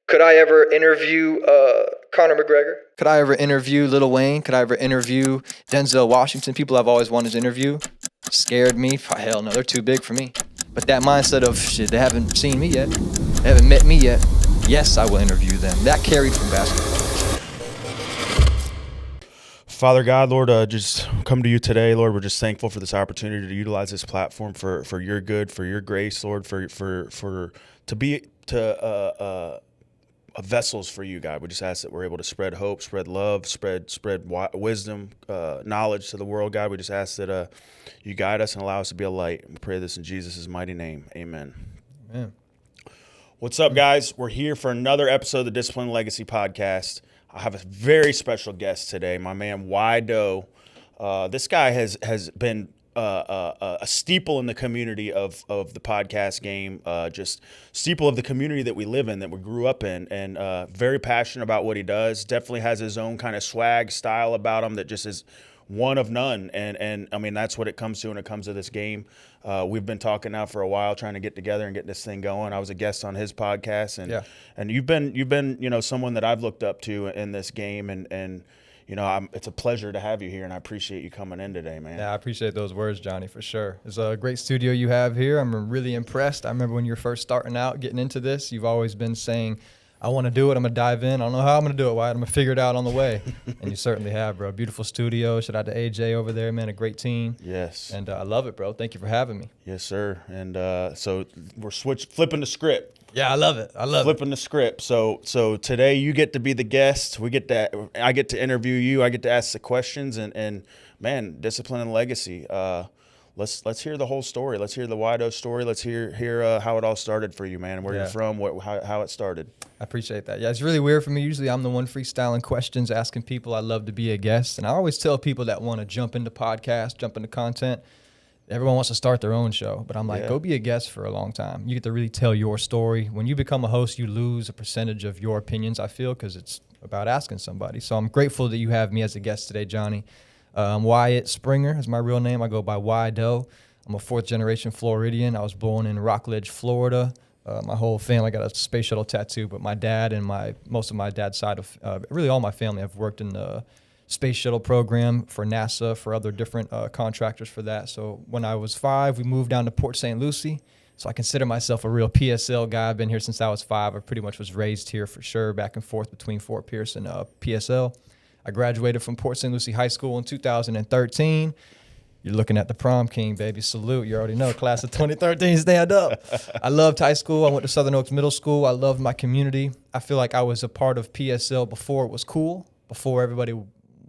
Could I ever interview Conor McGregor? Could I ever interview Lil Wayne? Could I ever interview Denzel Washington? People I've always wanted to interview. Scared me? Hell no, they're too big for me. But that mindset of, shit, they haven't seen me yet. They haven't met me yet. Yes, I will interview them. That carried from basketball. Father God, Lord, just come to you today, Lord. We're just thankful for this opportunity to utilize this platform for your good, for your grace, Lord, to be vessels for you, God. We just ask that we're able to spread hope, spread love, spread wisdom, knowledge to the world, God. We just ask that you guide us and allow us to be a light. We pray this in Jesus' mighty name. Amen. Amen. What's up, guys? We're here for another episode of the Discipline Legacy Podcast. I have a very special guest today, my man Wydo. This guy has been a steeple in the community of the podcast game, just steeple of the community that we live in, that we grew up in, and very passionate about what he does. Definitely has his own kind of swag style about him that just is one of none. And I mean, that's what it comes to when it comes to this game. We've been talking now for a while, trying to get together and get this thing going. I was a guest on his podcast, and you've been someone that I've looked up to in this game, and it's a pleasure to have you here, and I appreciate you coming in today, man. Yeah, I appreciate those words, Johnny, for sure. It's a great studio you have here. I'm really impressed. I remember when you were first starting out, getting into this, you've always been saying, I want to do it. I'm going to dive in. I don't know how I'm going to do it, Wyatt. I'm going to figure it out on the way. And you certainly have, bro. Beautiful studio. Shout out to AJ over there, man. A great team. Yes. And I love it, bro. Thank you for having me. Yes, sir. And so we're flipping the script. Yeah, I love it. Flipping the script. So today you get to be the guest. I get to interview you. I get to ask the questions. And man, Discipline and Legacy. Let's hear the whole story. Let's hear the Wydo story. Let's hear how it all started for you, man. Where you're from, how it started. I appreciate that. Yeah, it's really weird for me. Usually I'm the one freestyling questions, asking people. I love to be a guest. And I always tell people that want to jump into podcasts, jump into content, everyone wants to start their own show. But I'm like, go be a guest for a long time. You get to really tell your story. When you become a host, you lose a percentage of your opinions, I feel, because it's about asking somebody. So I'm grateful that you have me as a guest today, Johnny. I'm Wyatt Springer is my real name. I go by Wydo. I'm a fourth-generation Floridian. I was born in Rockledge, Florida. My whole family got a space shuttle tattoo, but my dad and most of my dad's side of really all my family have worked in the space shuttle program for NASA, for other different contractors for that. So when I was 5, we moved down to Port St. Lucie. So I consider myself a real PSL guy. I've been here since I was 5. I pretty much was raised here for sure, back and forth between Fort Pierce and PSL. I graduated from Port St. Lucie High School in 2013. You're looking at the prom king, baby. Salute. You already know. Class of 2013, stand up. I loved high school. I went to Southern Oaks Middle School. I loved my community. I feel like I was a part of PSL before it was cool, before everybody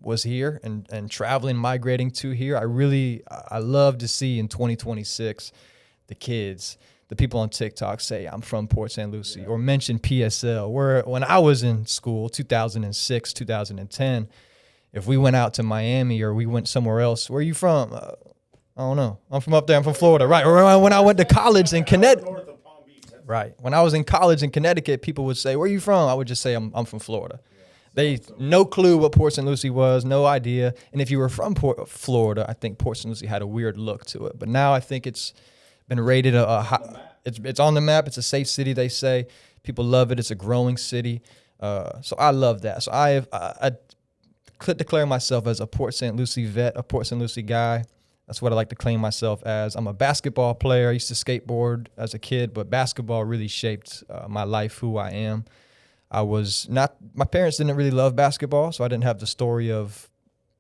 was here and traveling, migrating to here. I love to see in 2026 the kids, the people on TikTok say, I'm from Port St. Lucie, or mention PSL. Where when I was in school, 2006, 2010, if we went out to Miami or we went somewhere else, where are you from? I don't know. I'm from up there. I'm from Florida. Right. Or when I went to college in Connecticut. Right. When I was in college in Connecticut, people would say, where are you from? I would just say, I'm from Florida. They no clue what Port St. Lucie was, no idea. And if you were from Florida, I think Port St. Lucie had a weird look to it. But now I think it's been rated it's on the map. It's a safe city, they say. People love it. It's a growing city. So I love that. So I could declare myself as a Port St. Lucie vet, a Port St. Lucie guy. That's what I like to claim myself as. I'm a basketball player. I used to skateboard as a kid, but basketball really shaped my life, who I am. My parents didn't really love basketball, so I didn't have the story of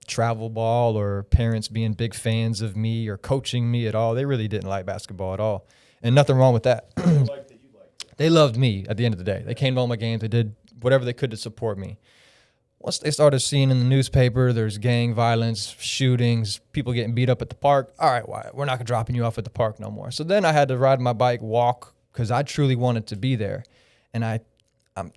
travel ball or parents being big fans of me or coaching me at all. They really didn't like basketball at all. And nothing wrong with that. They loved me at the end of the day. They came to all my games. They did whatever they could to support me. Once they started seeing in the newspaper, there's gang violence, shootings, people getting beat up at the park. All right, Wyatt, we're not dropping you off at the park no more. So then I had to ride my bike, walk, because I truly wanted to be there. And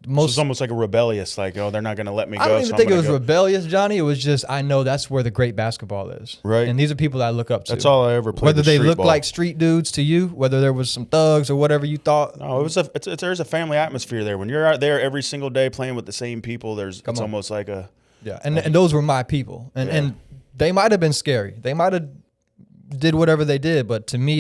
it's almost like a rebellious, like, oh, they're not going to let me go. I don't even think it was rebellious, Johnny. It was just, I know that's where the great basketball is. Right. And these are people that I look up to. That's all I ever played. Whether they look like street dudes to you, whether there was some thugs or whatever you thought. No, there's a family atmosphere there. When you're out there every single day playing with the same people, it's almost like a. Yeah, and those were my people. And they might have been scary. They might have did whatever they did. But to me,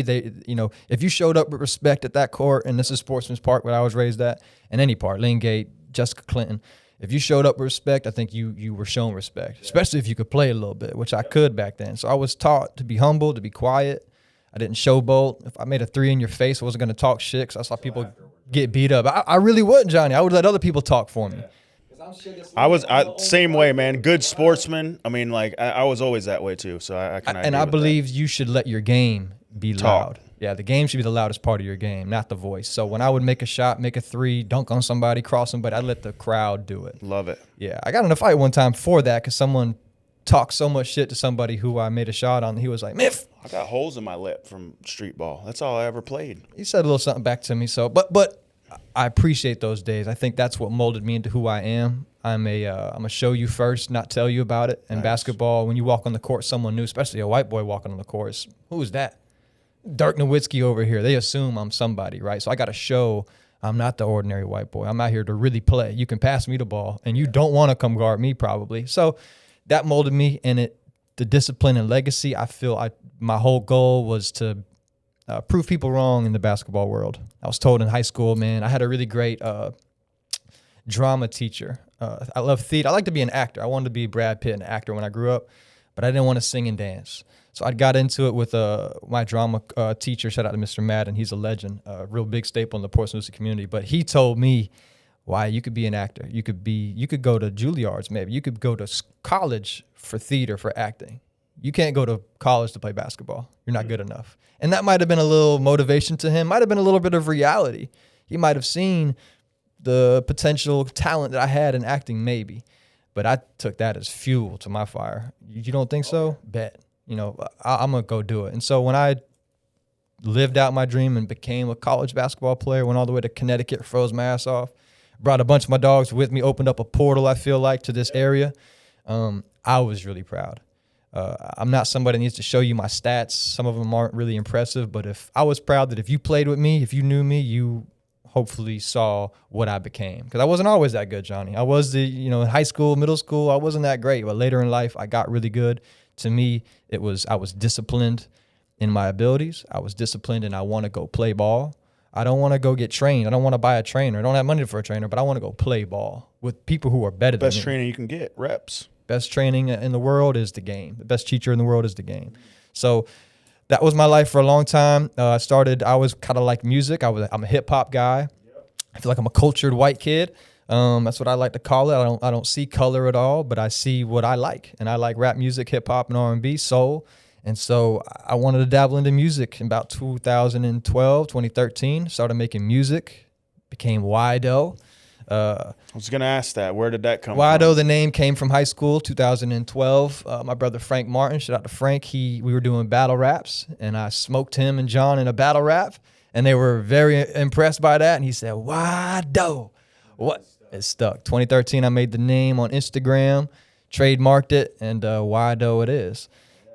if you showed up with respect at that court, and this is Sportsman's Park, where I was raised at, and any part, Lane Gate, Jessica Clinton, if you showed up with respect, I think you were shown respect, especially if you could play a little bit, which I could back then. So I was taught to be humble, to be quiet. I didn't showboat. If I made a 3 in your face, I wasn't going to talk shit because I saw people get beat up. I really wouldn't, Johnny. I would let other people talk for me. Same way, man. Good sportsman. I mean, like I was always that way too. So I can. And I believe you should let your game be loud. Yeah, the game should be the loudest part of your game, not the voice. So when I would make a shot, make a 3, dunk on somebody, cross somebody, I'd let the crowd do it. Love it. Yeah, I got in a fight one time for that because someone talked so much shit to somebody who I made a shot on. He was like, "Miff." I got holes in my lip from street ball. That's all I ever played. He said a little something back to me. So, but I appreciate those days. I think that's what molded me into who I am. I'm a show you first, not tell you about it. And basketball, when you walk on the court, someone new, especially a white boy walking on the court, who's that? Dirk Nowitzki over here. They assume I'm somebody, right? So I got to show I'm not the ordinary white boy. I'm out here to really play. You can pass me the ball, and you don't want to come guard me probably. So that molded me, and the discipline and legacy. I feel my whole goal was to prove people wrong in the basketball world. I was told in high school, man, I had a really great drama teacher. I love theater. I like to be an actor. I wanted to be Brad Pitt, an actor when I grew up, but I didn't want to sing and dance. So I got into it with my drama teacher. Shout out to Mr. Madden. He's a legend, a real big staple in the Port St. Lucie community. But he told me, why you could be an actor. You could go to Juilliard's maybe. You could go to college for theater, for acting. You can't go to college to play basketball. You're not good enough. And that might have been a little motivation to him. Might have been a little bit of reality. He might have seen the potential talent that I had in acting maybe. But I took that as fuel to my fire. You don't think so? Bet. I'm going to go do it. And so when I lived out my dream and became a college basketball player, went all the way to Connecticut, froze my ass off, brought a bunch of my dogs with me, opened up a portal, I feel like, to this area, I was really proud. I'm not somebody that needs to show you my stats. Some of them aren't really impressive, but I was proud that if you played with me, if you knew me, you hopefully saw what I became. Because I wasn't always that good, Johnny. I was in high school, middle school, I wasn't that great. But later in life, I got really good. To me, I was disciplined in my abilities. I was disciplined and I want to go play ball. I don't want to go get trained. I don't want to buy a trainer. I don't have money for a trainer, but I want to go play ball with people who are better than me. Best training you can get, reps. Best training in the world is the game. The best teacher in the world is the game. So that was my life for a long time. I was kind of like music. I'm a hip hop guy. I feel like I'm a cultured white kid. That's what I like to call it. I don't see color at all, but I see what I like. And I like rap music, hip hop, and R&B, soul. And so I wanted to dabble into music in about 2012, 2013. Started making music, became Wydo. I was going to ask that. Where did that come from? Wydo, the name came from high school, 2012. My brother Frank Martin, shout out to Frank. We were doing battle raps, and I smoked him and John in a battle rap, and they were very impressed by that. And he said, Wydo. What? It stuck. 2013, I made the name on Instagram, trademarked it, and Wydo it is.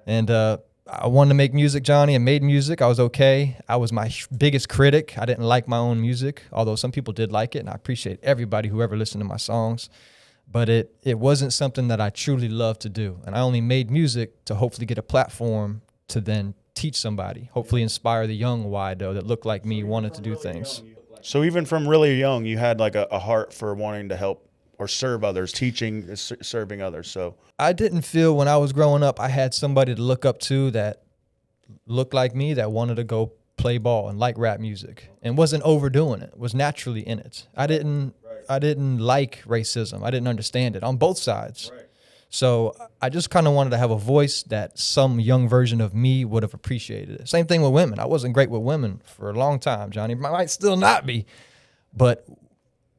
And I wanted to make music, Johnny. I made music. I was okay. I was my biggest critic. I didn't like my own music, although some people did like it, and I appreciate everybody who ever listened to my songs. But it wasn't something that I truly loved to do. And I only made music to hopefully get a platform to then teach somebody, hopefully inspire the young Wydo that looked like me, wanted to do things. So even from really young, you had like a heart for wanting to help or serve others, teaching, serving others. So I didn't feel when I was growing up I had somebody to look up to that looked like me, that wanted to go play ball and like rap music and wasn't overdoing it, was naturally in it. I didn't like racism. I didn't understand it on both sides. Right. So I just kind of wanted to have a voice that some young version of me would have appreciated it. Same thing with women. I wasn't great with women for a long time, Johnny. I might still not be. But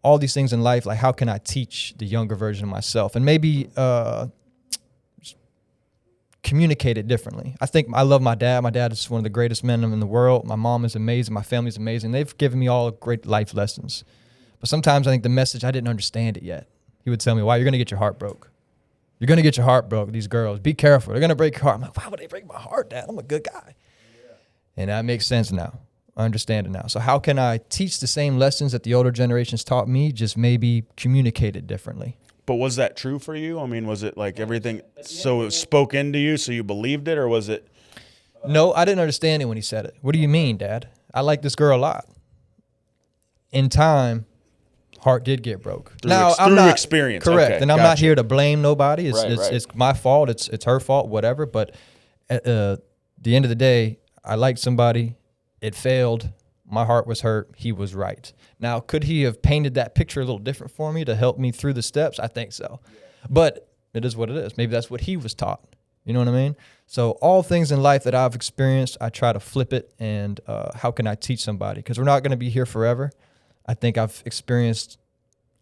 all these things in life, like how can I teach the younger version of myself and maybe communicate it differently. I think I love my dad. My dad is one of the greatest men in the world. My mom is amazing. My family's amazing. They've given me all great life lessons. But sometimes I think the message, I didn't understand it yet. He would tell me, why, you're going to get your heart broke. You're going to get your heart broke, these girls. Be careful. They're going to break your heart. I'm like, why would they break my heart, Dad? I'm a good guy. Yeah. And that makes sense now. I understand it now. So how can I teach the same lessons that the older generations taught me, just maybe communicate it differently? But was that true for you? I mean, was it like everything, so it was spoke into you, so you believed it, or was it? No, I didn't understand it when he said it. What do you mean, Dad? I like this girl a lot. In time, heart did get broke. Through experience. Correct. Okay, and I'm not gotcha. here to blame nobody. Right. It's my fault. It's her fault, whatever. But at the end of the day, I liked somebody. It failed. My heart was hurt. He was right. Now, could he have painted that picture a little different for me to help me through the steps? I think so. But it is what it is. Maybe that's what he was taught. You know what I mean? So all things in life that I've experienced, I try to flip it and how can I teach somebody? Because we're not going to be here forever. I think I've experienced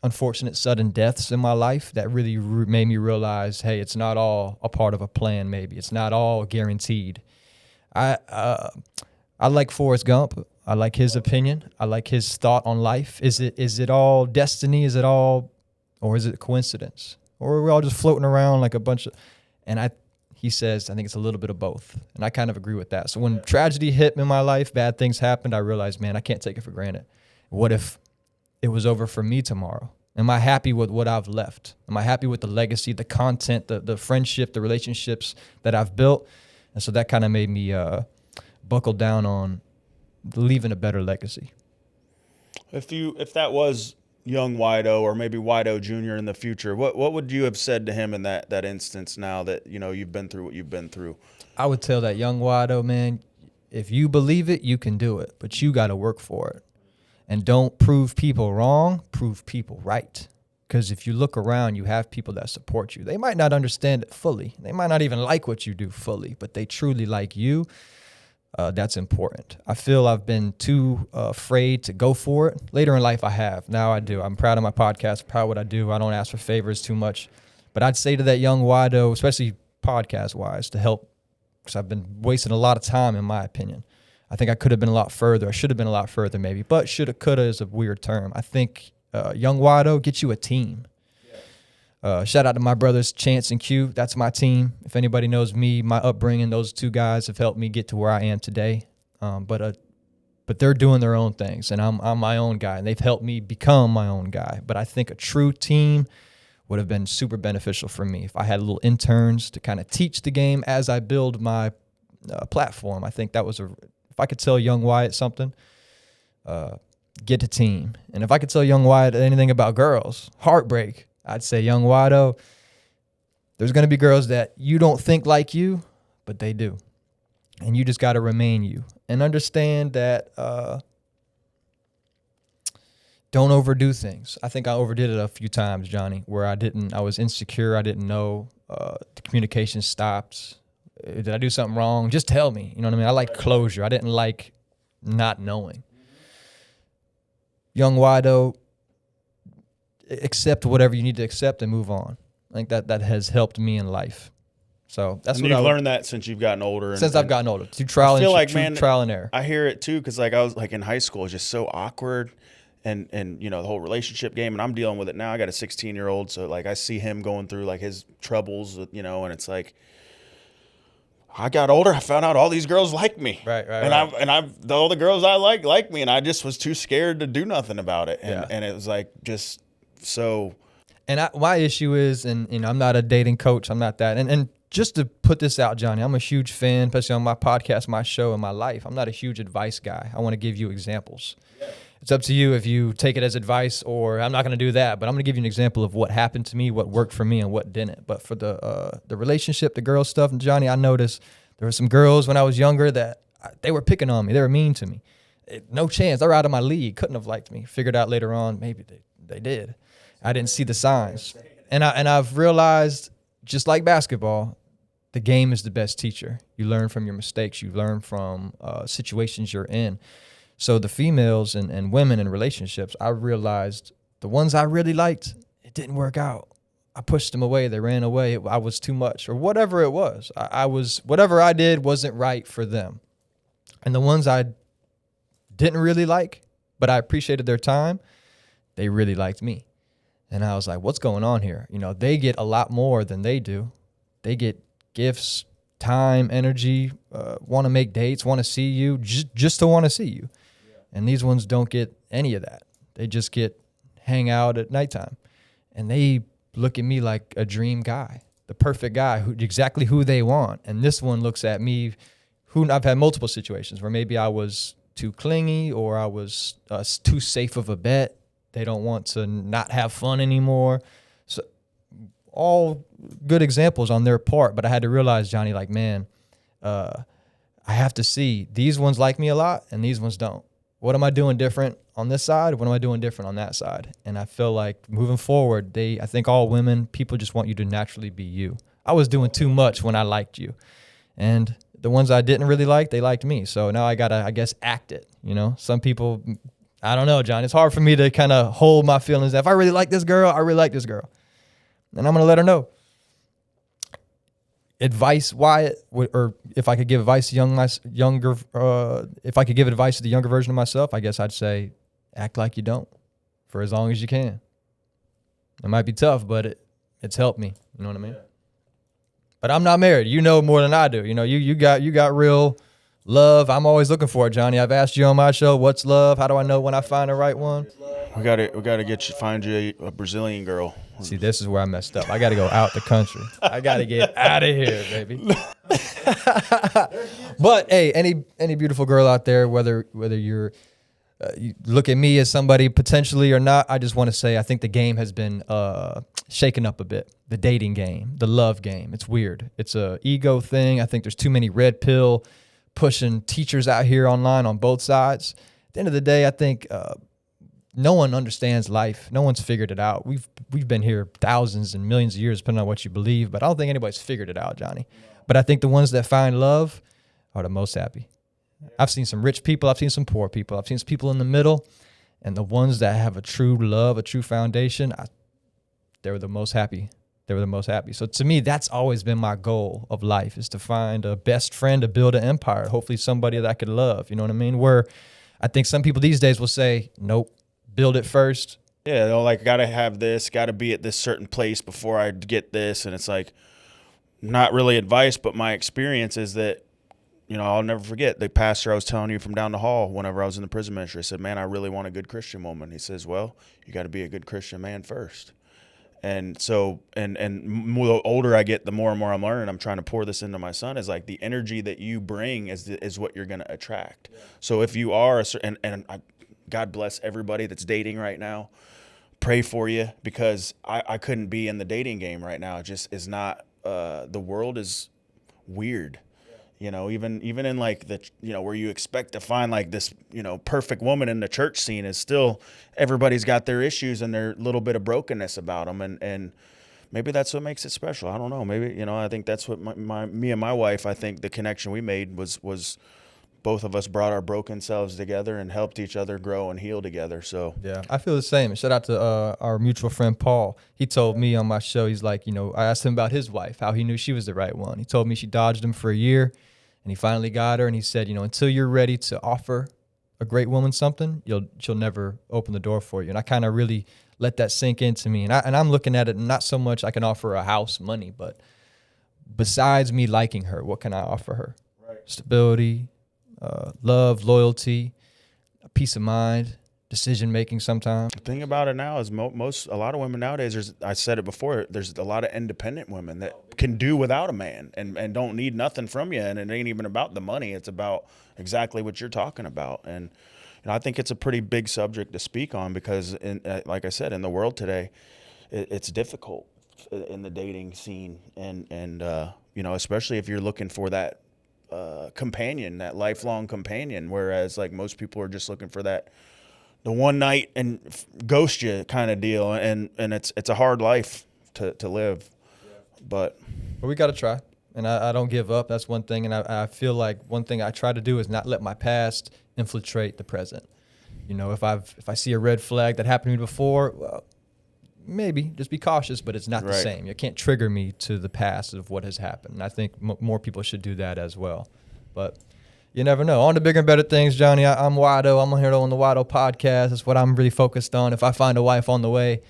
unfortunate sudden deaths in my life that really made me realize, hey, it's not all a part of a plan maybe. It's not all guaranteed. I like Forrest Gump. I like his opinion. I like his thought on life. Is it all destiny? Is it all, or is it coincidence? Or are we all just floating around like a bunch of, he says, I think it's a little bit of both. And I kind of agree with that. So when tragedy hit in my life, bad things happened, I realized, man, I can't take it for granted. What if it was over for me tomorrow? Am I happy with what I've left? Am I happy with the legacy, the content, the friendship, the relationships that I've built? And so that kind of made me buckle down on leaving a better legacy. If that was young Wydo or maybe Wydo Jr. in the future, what would you have said to him in that instance now that, you know, you've been through what you've been through? I would tell that young Wydo, man, if you believe it, you can do it, but you got to work for it. And don't prove people wrong, prove people right. Because if you look around, you have people that support you. They might not understand it fully. They might not even like what you do fully, but they truly like you. That's important. I feel I've been too afraid to go for it. Later in life, I have. Now I do. I'm proud of my podcast, proud of what I do. I don't ask for favors too much. But I'd say to that young Wydo, especially podcast-wise, to help, because I've been wasting a lot of time, in my opinion. I think I could have been a lot further. I should have been a lot further, maybe. But shoulda, coulda is a weird term. I think young Wydo, get you a team. Shout out to my brothers, Chance and Q. That's my team. If anybody knows me, my upbringing, those two guys have helped me get to where I am today. But they're doing their own things, and I'm my own guy, and they've helped me become my own guy. But I think a true team would have been super beneficial for me if I had little interns to kind of teach the game as I build my platform. I think that was if I could tell young Wyatt something, get a team. And if I could tell young Wyatt anything about girls, heartbreak, I'd say, young Wydo, there's going to be girls that you don't think like you, but they do. And you just got to remain you. And understand that don't overdo things. I think I overdid it a few times, Jonnie, where I was insecure. I didn't know. The communication stopped. Did I do something wrong? Just tell me. You know what I mean? I like closure. I didn't like not knowing. Young Wydo, accept whatever you need to accept and move on. I think that has helped me in life. So that's and what you've learned that since you've gotten older. I've gotten older, through trial and error. I hear it too, because like I was like in high school, it's just so awkward, and you know the whole relationship game, and I'm dealing with it now. I got a 16-year-old, so like I see him going through like his troubles, you know, and it's like I got older, I found out all these girls like me, right. All the girls I like me, and I just was too scared to do nothing about it, and it was like just. So, and my issue is, and you know, I'm not a dating coach. I'm not that. And just to put this out, Jonnie, I'm a huge fan, especially on my podcast, my show, and my life. I'm not a huge advice guy. I want to give you examples. Yeah. It's up to you if you take it as advice, or I'm not going to do that. But I'm going to give you an example of what happened to me, what worked for me, and what didn't. But for the relationship, the girl stuff, and Jonnie, I noticed there were some girls when I was younger that they were picking on me. They were mean to me. No chance. They were out of my league. Couldn't have liked me. Figured out later on, maybe they did. I didn't see the signs. And I've realized, just like basketball, the game is the best teacher. You learn from your mistakes. You learn from situations you're in. So the females and women in relationships, I realized the ones I really liked, it didn't work out. I pushed them away. They ran away. I was too much, or whatever it was. Whatever I did wasn't right for them. And the ones I didn't really like, but I appreciated their time, they really liked me. And I was like, what's going on here? You know, they get a lot more than they do. They get gifts, time, energy, want to make dates, want to see you, just to want to see you. Yeah. And these ones don't get any of that. They just get hang out at nighttime. And they look at me like a dream guy, the perfect guy, exactly who they want. And this one looks at me, I've had multiple situations where maybe I was too clingy or I was too safe of a bet. They don't want to not have fun anymore. So all good examples on their part, but I had to realize, Jonnie, like, man, I have to see these ones like me a lot and these ones don't. What am I doing different on this side? What am I doing different on that side? And I feel like moving forward, I think all women, people just want you to naturally be you. I was doing too much when I liked you. And the ones I didn't really like, they liked me. So now I got to, I guess, act it. You know, some people, I don't know, John. It's hard for me to kind of hold my feelings. If I really like this girl, I really like this girl. And I'm going to let her know. Advice, Wyatt, or if I could give advice to if I could give advice to the younger version of myself, I guess I'd say act like you don't for as long as you can. It might be tough, but it's helped me. You know what I mean? Yeah. But I'm not married. You know more than I do. You know, you got real love. I'm always looking for it, Jonnie. I've asked you on my show, what's love? How do I know when I find the right one? We gotta find you a Brazilian girl. See, this is where I messed up. I got to go out the country. I got to get out of here, baby. But hey, any beautiful girl out there, whether you look at me as somebody potentially or not, I just want to say I think the game has been shaken up a bit. The dating game, the love game. It's weird. It's a ego thing. I think there's too many red pill pushing teachers out here online on both sides. At the end of the day, I think no one understands life. No one's figured it out. We've been here thousands and millions of years, depending on what you believe, but I don't think anybody's figured it out, Jonnie. But I think the ones that find love are the most happy. I've seen some rich people. I've seen some poor people. I've seen some people in the middle, and the ones that have a true love, a true foundation, they were the most happy. They were the most happy. So to me, that's always been my goal of life, is to find a best friend to build an empire, hopefully somebody that I could love. You know what I mean? Where I think some people these days will say, nope, build it first. Yeah, they're like, got to have this, got to be at this certain place before I get this. And it's like, not really advice, but my experience is that, you know, I'll never forget the pastor I was telling you from down the hall whenever I was in the prison ministry. I said, man, I really want a good Christian woman. He says, well, you got to be a good Christian man first. And so, and the older I get, the more and more I'm learning. I'm trying to pour this into my son. Is like the energy that you bring is what you're going to attract. Yeah. So if you are, God bless everybody that's dating right now. Pray for you, because I couldn't be in the dating game right now. It just is not. The world is weird. You know, even in like the, you know, where you expect to find like this, you know, perfect woman in the church scene, is still, everybody's got their issues and their little bit of brokenness about them. And maybe that's what makes it special. I don't know. Maybe, you know, I think that's what me and my wife, I think the connection we made was both of us brought our broken selves together and helped each other grow and heal together. So yeah, I feel the same. And shout out to our mutual friend Paul. He told me on my show, he's like, you know, I asked him about his wife, how he knew she was the right one. He told me she dodged him for a year, and he finally got her. And he said, you know, until you're ready to offer a great woman something, she'll never open the door for you. And I kind of really let that sink into me. And I'm looking at it not so much I can offer her a house, money, but besides me liking her, what can I offer her? Right. Stability, love, loyalty, peace of mind, decision making sometimes. The thing about it now is a lot of women nowadays, I said it before, there's a lot of independent women that can do without a man and don't need nothing from you. And it ain't even about the money. It's about exactly what you're talking about. And you know, I think it's a pretty big subject to speak on, because like I said, in the world today, it's difficult in the dating scene. And you know, especially if you're looking for that companion, that lifelong companion, whereas like most people are just looking for that the one night and ghost you kind of deal, and it's a hard life to live. But we got to try, and I don't give up. That's one thing, and I feel like one thing I try to do is not let my past infiltrate the present. You know, if I see a red flag that happened to me before, well, maybe just be cautious, but it's not the same. You can't trigger me to the past of what has happened. And I think more people should do that as well. But you never know. On to bigger and better things, Jonnie. I'm Wydo. I'm here on the Wydo podcast. That's what I'm really focused on. If I find a wife on the way,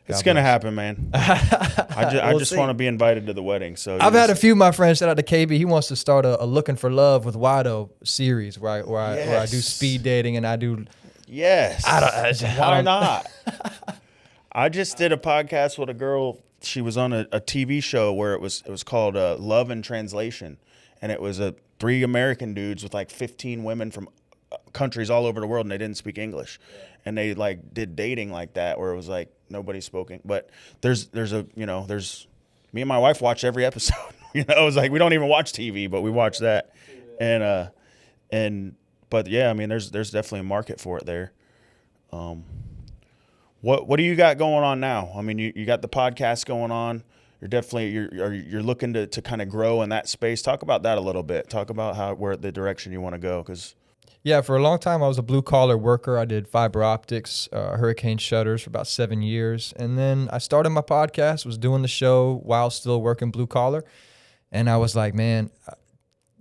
it's going to happen, man. I just want to be invited to the wedding. So I've had a few of my friends, shout out to KB. He wants to start a Looking for Love with Wydo series where I do speed dating and I do. Yes. Why not? I just did a podcast with a girl. She was on a TV show where it was called Love in Translation. and it was 3 American dudes with like 15 women from countries all over the world, and they didn't speak English, and they like did dating like that, where it was like nobody spoke. But there's me and my wife watch every episode. It was like we don't even watch TV, but we watch that, but yeah, I mean, there's definitely a market for it there. What do you got going on now? I mean, you got the podcast going on. You're definitely you're looking to kind of grow in that space. Talk about that a little bit. Talk about where the direction you want to go, because. Yeah, for a long time I was a blue-collar worker. I did fiber optics, hurricane shutters for about 7 years. And then I started my podcast, was doing the show while still working blue-collar. And I was like, man,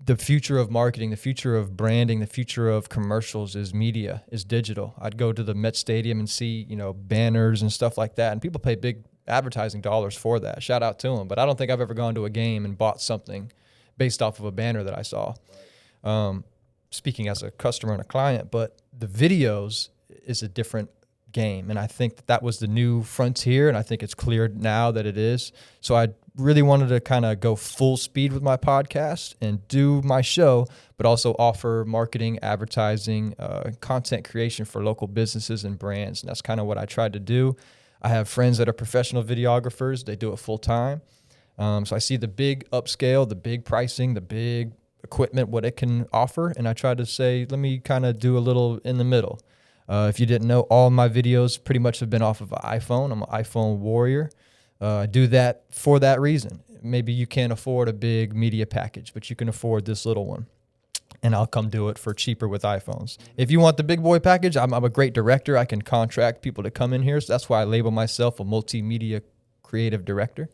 the future of marketing, the future of branding, the future of commercials is media, is digital. I'd go to the Met Stadium and see, banners and stuff like that. And people pay big advertising dollars for that. Shout out to them. But I don't think I've ever gone to a game and bought something based off of a banner that I saw. Speaking as a customer and a client, but the videos is a different game. And I think that was the new frontier, and I think it's clear now that it is. So I really wanted to kind of go full speed with my podcast and do my show, but also offer marketing, advertising, content creation for local businesses and brands. And that's kind of what I tried to do. I have friends that are professional videographers. They do it full time. So I see the big upscale, the big pricing, the big equipment, what it can offer, and I tried to say, let me kind of do a little in the middle. If you didn't know, all my videos pretty much have been off of an iPhone. I'm an iPhone warrior. I do that for that reason. Maybe you can't afford a big media package, but you can afford this little one, and I'll come do it for cheaper with iPhones. If you want the big boy package, I'm a great director. I can contract people to come in here, so that's why I label myself a multimedia creative director.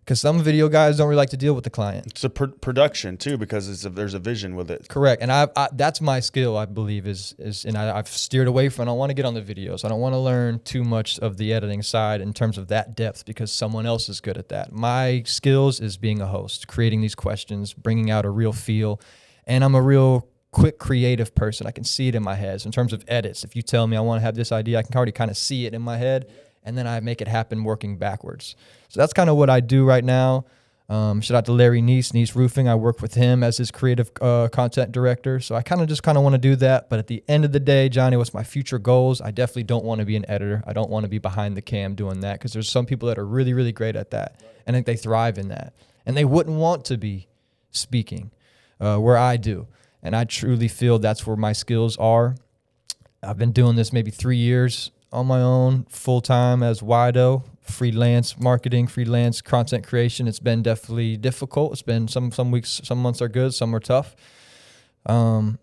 Because some video guys don't really like to deal with the client. It's a production too, because there's a vision with it. Correct, and I that's my skill. I believe I've steered away from. I don't want to get on the videos. I don't want to learn too much of the editing side in terms of that depth, because someone else is good at that. My skills is being a host, creating these questions, bringing out a real feel, and I'm a real quick creative person. I can see it in my head. So in terms of edits, if you tell me I want to have this idea, I can already kind of see it in my head, and then I make it happen working backwards. So that's kind of what I do right now. Shout out to Larry Neese Roofing. I work with him as his creative content director. So I kind of want to do that. But at the end of the day, Johnny, what's my future goals? I definitely don't want to be an editor. I don't want to be behind the cam doing that, because there's some people that are really, really great at that. And I think they thrive in that. And they wouldn't want to be speaking where I do. And I truly feel that's where my skills are. I've been doing this maybe 3 years on my own, full-time as Wydo, freelance marketing, freelance content creation. It's been definitely difficult. It's been some weeks, some months are good, some are tough. But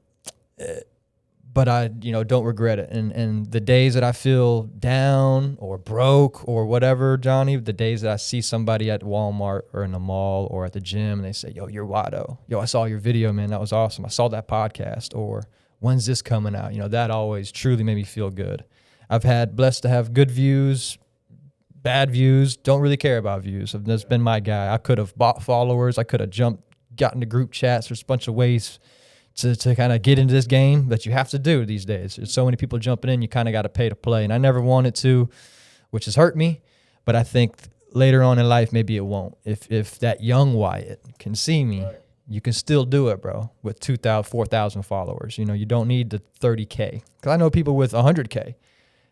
I, don't regret it. And the days that I feel down or broke or whatever, Johnny, the days that I see somebody at Walmart or in the mall or at the gym and they say, yo, you're Wydo. Yo, I saw your video, man. That was awesome. I saw that podcast. Or when's this coming out? That always truly made me feel good. I've had blessed to have good views, bad views, don't really care about views. That's been my guy. I could have bought followers. I could have got into group chats. There's a bunch of ways to kind of get into this game that you have to do these days. There's so many people jumping in, you kind of got to pay to play. And I never wanted to, which has hurt me. But I think later on in life, maybe it won't. If that young Wyatt can see me, you can still do it, bro, with 2,000, 4,000 followers. You don't need the 30K. Because I know people with 100K.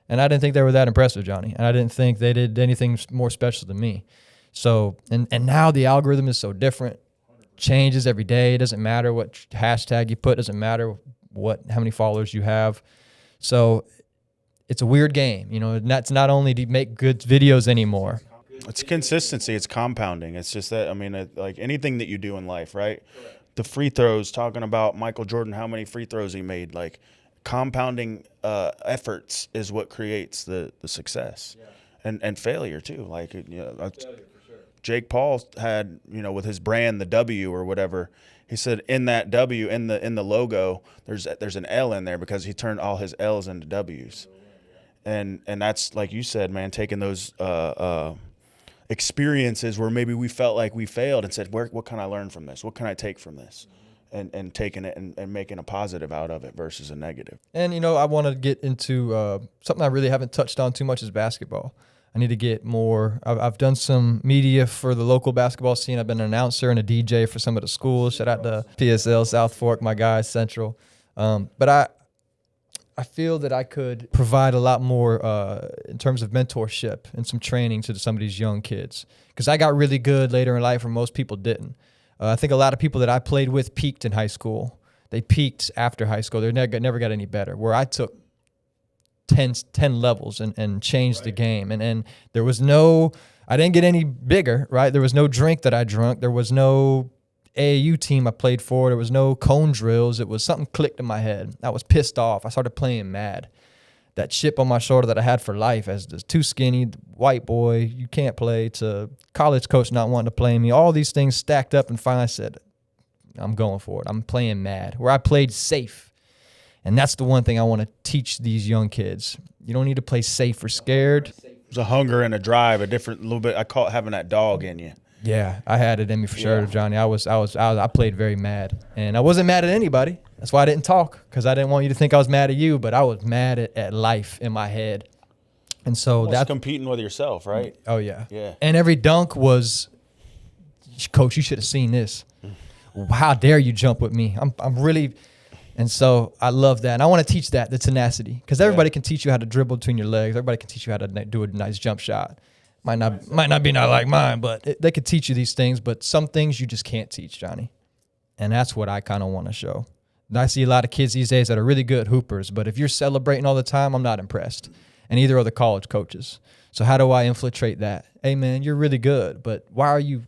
And I didn't think they were that impressive, Johnny. And I didn't think they did anything more special than me. So, and now the algorithm is so different. Changes every day. It doesn't matter what hashtag you put. It doesn't matter how many followers you have. So it's a weird game. That's not only to make good videos anymore. It's consistency. It's compounding. It's just that, like anything that you do in life, right? The free throws, talking about Michael Jordan, how many free throws he made, like compounding efforts is what creates the success. And failure too. Like, failure for sure. Jake Paul had, with his brand, the W or whatever, he said in that W, in the logo, there's an L in there because he turned all his L's into W's. And that's, like you said, man, taking those experiences where maybe we felt like we failed and said, what can I learn from this? What can I take from this? And taking it and making a positive out of it versus a negative. And, I want to get into something I really haven't touched on too much is basketball. I need to get more. I've done some media for the local basketball scene. I've been an announcer and a DJ for some of the schools. Shout out to PSL, South Fork, my guys, Central. But I feel that I could provide a lot more in terms of mentorship and some training to some of these young kids. Because I got really good later in life, and most people didn't. I think a lot of people that I played with peaked in high school. They peaked after high school. They never got any better. Where I took 10 levels and changed the game. And there was I didn't get any bigger, right? There was no drink that I drunk. There was no AAU team I played for. There was no cone drills. It was something clicked in my head. I was pissed off. I started playing mad. That chip on my shoulder that I had for life as the too skinny white boy, you can't play, to college coach not wanting to play me. All these things stacked up, and finally I said, I'm going for it. I'm playing mad. Where I played safe. And that's the one thing I want to teach these young kids. You don't need to play safe or scared. There's a hunger and a drive, a different little bit. I call it having that dog in you. Yeah, I had it in me for sure, Johnny. I played very mad, and I wasn't mad at anybody. That's why I didn't talk, because I didn't want you to think I was mad at you, but I was mad at life in my head. And so that's competing with yourself, right? Oh yeah. Yeah. And every dunk was, Coach, you should have seen this. How dare you jump with me? I'm really. And so I love that. And I want to teach that, the tenacity, because everybody can teach you how to dribble between your legs. Everybody can teach you how to do a nice jump shot. Might not be like mine, but they could teach you these things. But some things you just can't teach, Johnny. And that's what I kind of want to show. And I see a lot of kids these days that are really good hoopers, but if you're celebrating all the time, I'm not impressed. And either are the college coaches. So how do I infiltrate that? Hey, man, you're really good, but why are you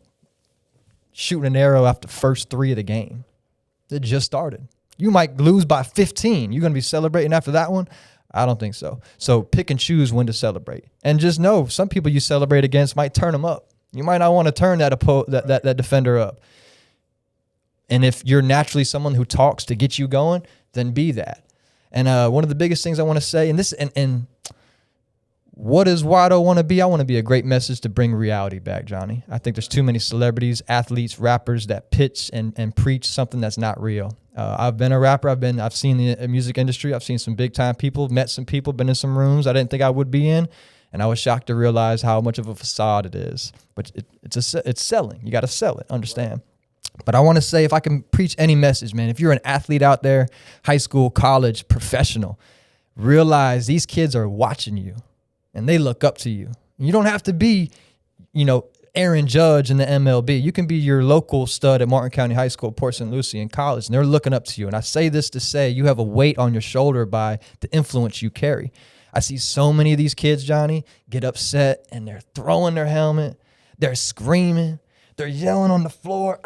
shooting an arrow after the first 3 of the game? It just started. You might lose by 15. You're going to be celebrating after that one? I don't think so. So pick and choose when to celebrate. And just know some people you celebrate against might turn them up. You might not want to turn that defender up. And if you're naturally someone who talks to get you going, then be that. And one of the biggest things I want to say, and what does Wydo want to be? I want to be a great message to bring reality back, Johnny. I think there's too many celebrities, athletes, rappers that pitch and preach something that's not real. I've been a rapper. I've seen the music industry. I've seen some big time people, met some people, been in some rooms I didn't think I would be in, and I was shocked to realize how much of a facade it is. But it's selling. You got to sell it. Understand? But I want to say, if I can preach any message, man, if you're an athlete out there, high school, college, professional, realize these kids are watching you, and they look up to you. You don't have to be, Aaron Judge in the MLB. You can be your local stud at Martin County High School, Port St. Lucie in college, and they're looking up to you. And I say this to say you have a weight on your shoulder by the influence you carry. I see so many of these kids, Johnny, get upset, and they're throwing their helmet. They're screaming. They're yelling on the floor,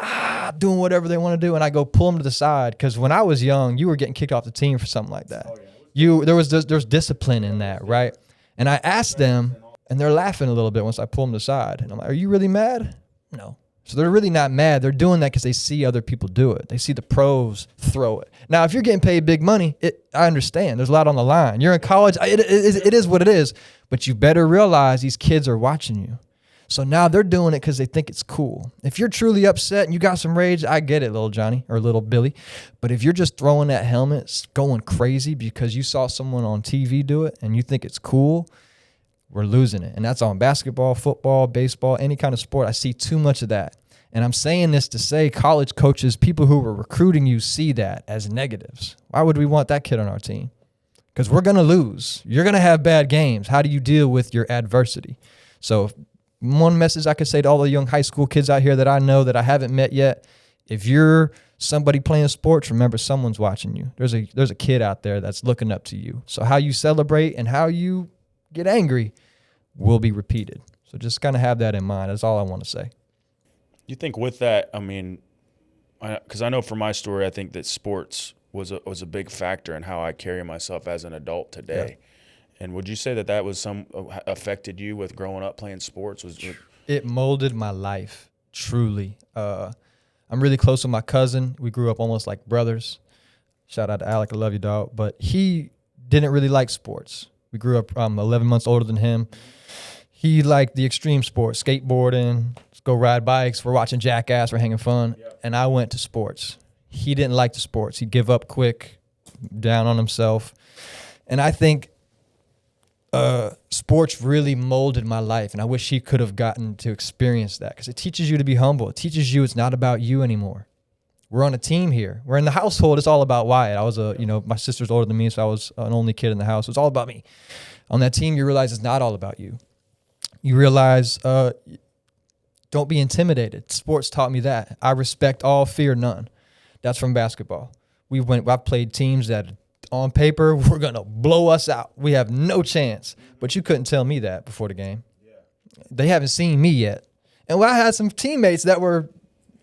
doing whatever they want to do. And I go pull them to the side, because when I was young, you were getting kicked off the team for something like that. There's discipline in that, right? And I asked them, and they're laughing a little bit once I pull them aside. And I'm like, are you really mad? No. So they're really not mad. They're doing that because they see other people do it. They see the pros throw it. Now, if you're getting paid big money, I understand. There's a lot on the line. You're in college. It is what it is. But you better realize these kids are watching you. So now they're doing it because they think it's cool. If you're truly upset and you got some rage, I get it, little Johnny or little Billy. But if you're just throwing that helmet, going crazy because you saw someone on TV do it and you think it's cool, we're losing it. And that's on basketball, football, baseball, any kind of sport. I see too much of that. And I'm saying this to say college coaches, people who were recruiting you, see that as negatives. Why would we want that kid on our team? Because we're going to lose. You're going to have bad games. How do you deal with your adversity? So one message I could say to all the young high school kids out here that I know that I haven't met yet, if you're somebody playing sports, remember someone's watching you. There's a kid out there that's looking up to you. So how you celebrate and how you get angry will be repeated. So just kind of have that in mind. That's all I want to say. You think with that, I mean, because I know from my story, I think that sports was a big factor in how I carry myself as an adult today. Yeah. And would you say that was affected you with growing up playing sports? It molded my life, truly. I'm really close with my cousin. We grew up almost like brothers. Shout out to Alec. I love you, dog. But he didn't really like sports. We grew up 11 months older than him. He liked the extreme sports, skateboarding, let's go ride bikes. We're watching Jackass. We're hanging fun. Yep. And I went to sports. He didn't like the sports. He'd give up quick, down on himself. And I think sports really molded my life, and I wish he could have gotten to experience that because it teaches you to be humble. It teaches you it's not about you anymore. We're on a team here. We're in the household. It's all about Wyatt. I was my sister's older than me, so I was an only kid in the house. It's all about me. On that team, you realize it's not all about you. You realize don't be intimidated. Sports taught me that. I respect all, fear none. That's from basketball. I've played teams that on paper were going to blow us out. We have no chance. But you couldn't tell me that before the game. They haven't seen me yet. And I had some teammates that were,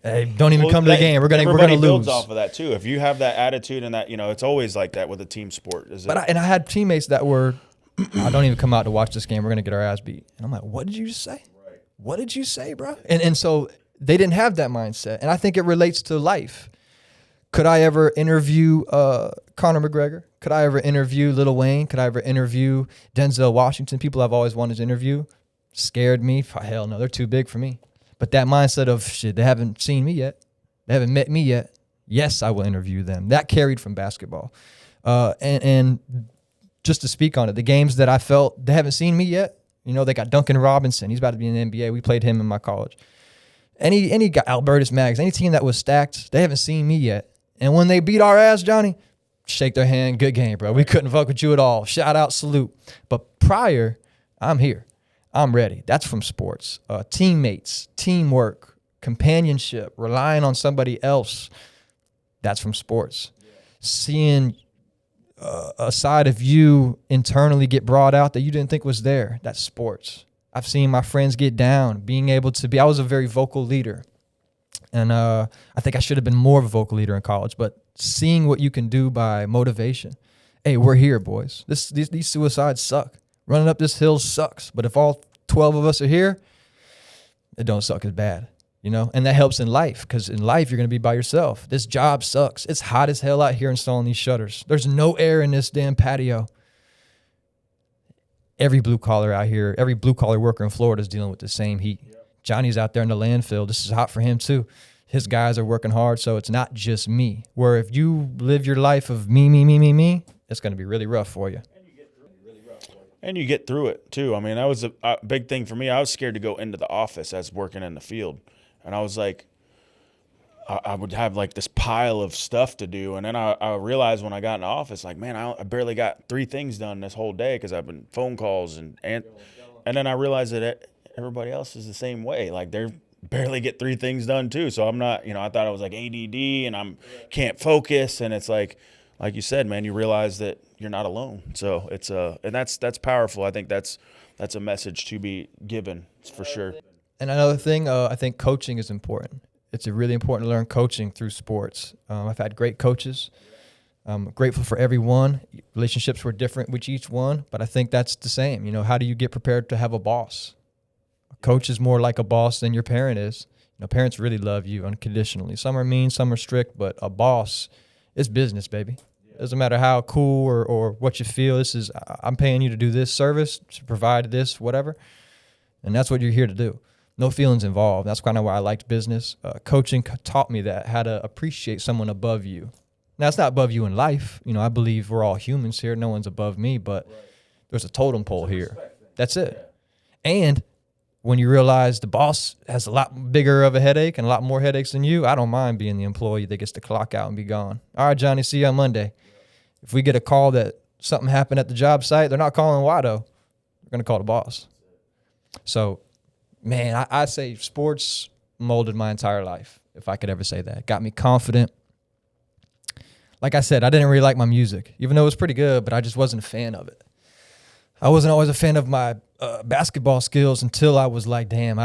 hey, don't even come to the game. We're gonna lose. Builds off of that too. If you have that attitude and that, it's always like that with a team sport. I had teammates that were, I don't even come out to watch this game. We're gonna get our ass beat. And I'm like, what did you just say? Right. What did you say, bro? And so they didn't have that mindset. And I think it relates to life. Could I ever interview Conor McGregor? Could I ever interview Lil Wayne? Could I ever interview Denzel Washington? People I've always wanted to interview. Scared me. Hell no, they're too big for me. But that mindset of, shit, they haven't seen me yet. They haven't met me yet. Yes, I will interview them. That carried from basketball. And just to speak on it, the games that I felt they haven't seen me yet, they got Duncan Robinson. He's about to be in the NBA. We played him in my college. Any guy, Albertus Maggs, any team that was stacked, they haven't seen me yet. And when they beat our ass, Jonnie, shake their hand, good game, bro. We couldn't fuck with you at all. Shout out, salute. But prior, I'm here. I'm ready. That's from sports. Teammates, teamwork, companionship, relying on somebody else. That's from sports. Yeah. Seeing a side of you internally get brought out that you didn't think was there. That's sports. I've seen my friends get down, being able to be. I was a very vocal leader. And I think I should have been more of a vocal leader in college. But seeing what you can do by motivation. Hey, we're here, boys. These suicides suck. Running up this hill sucks. But if all 12 of us are here, it don't suck as bad, And that helps in life because in life, you're going to be by yourself. This job sucks. It's hot as hell out here installing these shutters. There's no air in this damn patio. Every blue collar out here, every blue collar worker in Florida is dealing with the same heat. Yep. Johnny's out there in the landfill. This is hot for him too. His guys are working hard, so it's not just me. Where if you live your life of me, it's going to be really rough for you. And you get through it, too. I mean, that was a big thing for me. I was scared to go into the office as working in the field. And I was like, I would have, like, this pile of stuff to do. And then I realized when I got in the office, like, man, I barely got 3 things done this whole day because I've been phone calls. And then I realized that everybody else is the same way. Like, they're barely get 3 things done, too. So I'm not, I thought I was, like, ADD and can't focus. And it's like you said, man, you realize that you're not alone. So it's and that's powerful. I think that's a message to be given for sure. And another thing, I think coaching is important. It's really important to learn coaching through sports. I've had great coaches. I'm grateful for everyone. Relationships were different with each one, but I think that's the same. How do you get prepared to have a boss? A coach is more like a boss than your parent is. Parents really love you unconditionally. Some are mean, some are strict, but a boss is business, baby. Doesn't matter how cool or what you feel. I'm paying you to do this service, to provide this, whatever. And that's what you're here to do. No feelings involved. That's kind of why I liked business. Coaching taught me that, how to appreciate someone above you. Now, it's not above you in life. I believe we're all humans here. No one's above me, but there's a totem pole here. That's it. And when you realize the boss has a lot bigger of a headache and a lot more headaches than you, I don't mind being the employee that gets to clock out and be gone. All right, Johnny, see you on Monday. If we get a call that something happened at the job site, they're not calling Wydo. They're going to call the boss. So, man, I say sports molded my entire life, if I could ever say that. Got me confident. Like I said, I didn't really like my music, even though it was pretty good, but I just wasn't a fan of it. I wasn't always a fan of my basketball skills until I was like, damn,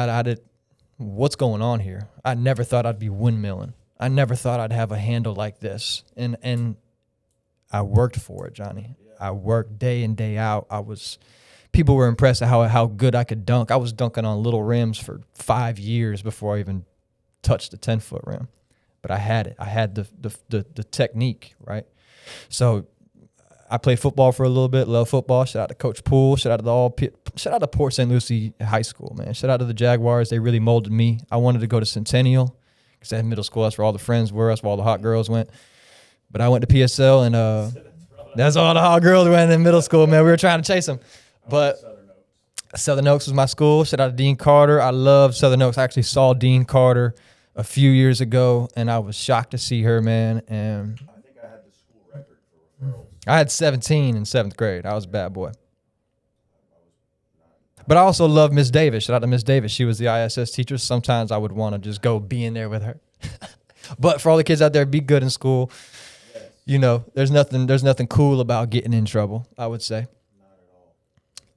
what's going on here? I never thought I'd be windmilling. I never thought I'd have a handle like this. And I worked for it, Johnny. I worked day in, day out. People were impressed at how good I could dunk. I was dunking on little rims for 5 years before I even touched the 10-foot rim. But I had it. I had the technique, right? So I played football for a little bit, love football. Shout out to Coach Poole. Shout out to Port St. Lucie High School, man. Shout out to the Jaguars. They really molded me. I wanted to go to Centennial because at middle school, that's where all the friends were. That's where all the hot girls went. But I went to PSL, and that's all the hot girls went in middle school, man. We were trying to chase them. But Southern Oaks was my school. Shout out to Dean Carter. I love Southern Oaks. I actually saw Dean Carter a few years ago, and I was shocked to see her, man. And I think I had the school record for referrals. I had 17 in 7th grade. I was a bad boy. But I also love Miss Davis. Shout out to Miss Davis. She was the ISS teacher. Sometimes I would want to just go be in there with her. But for all the kids out there, be good in school. Yes. You know, there's nothing cool about getting in trouble, I would say. Not at all.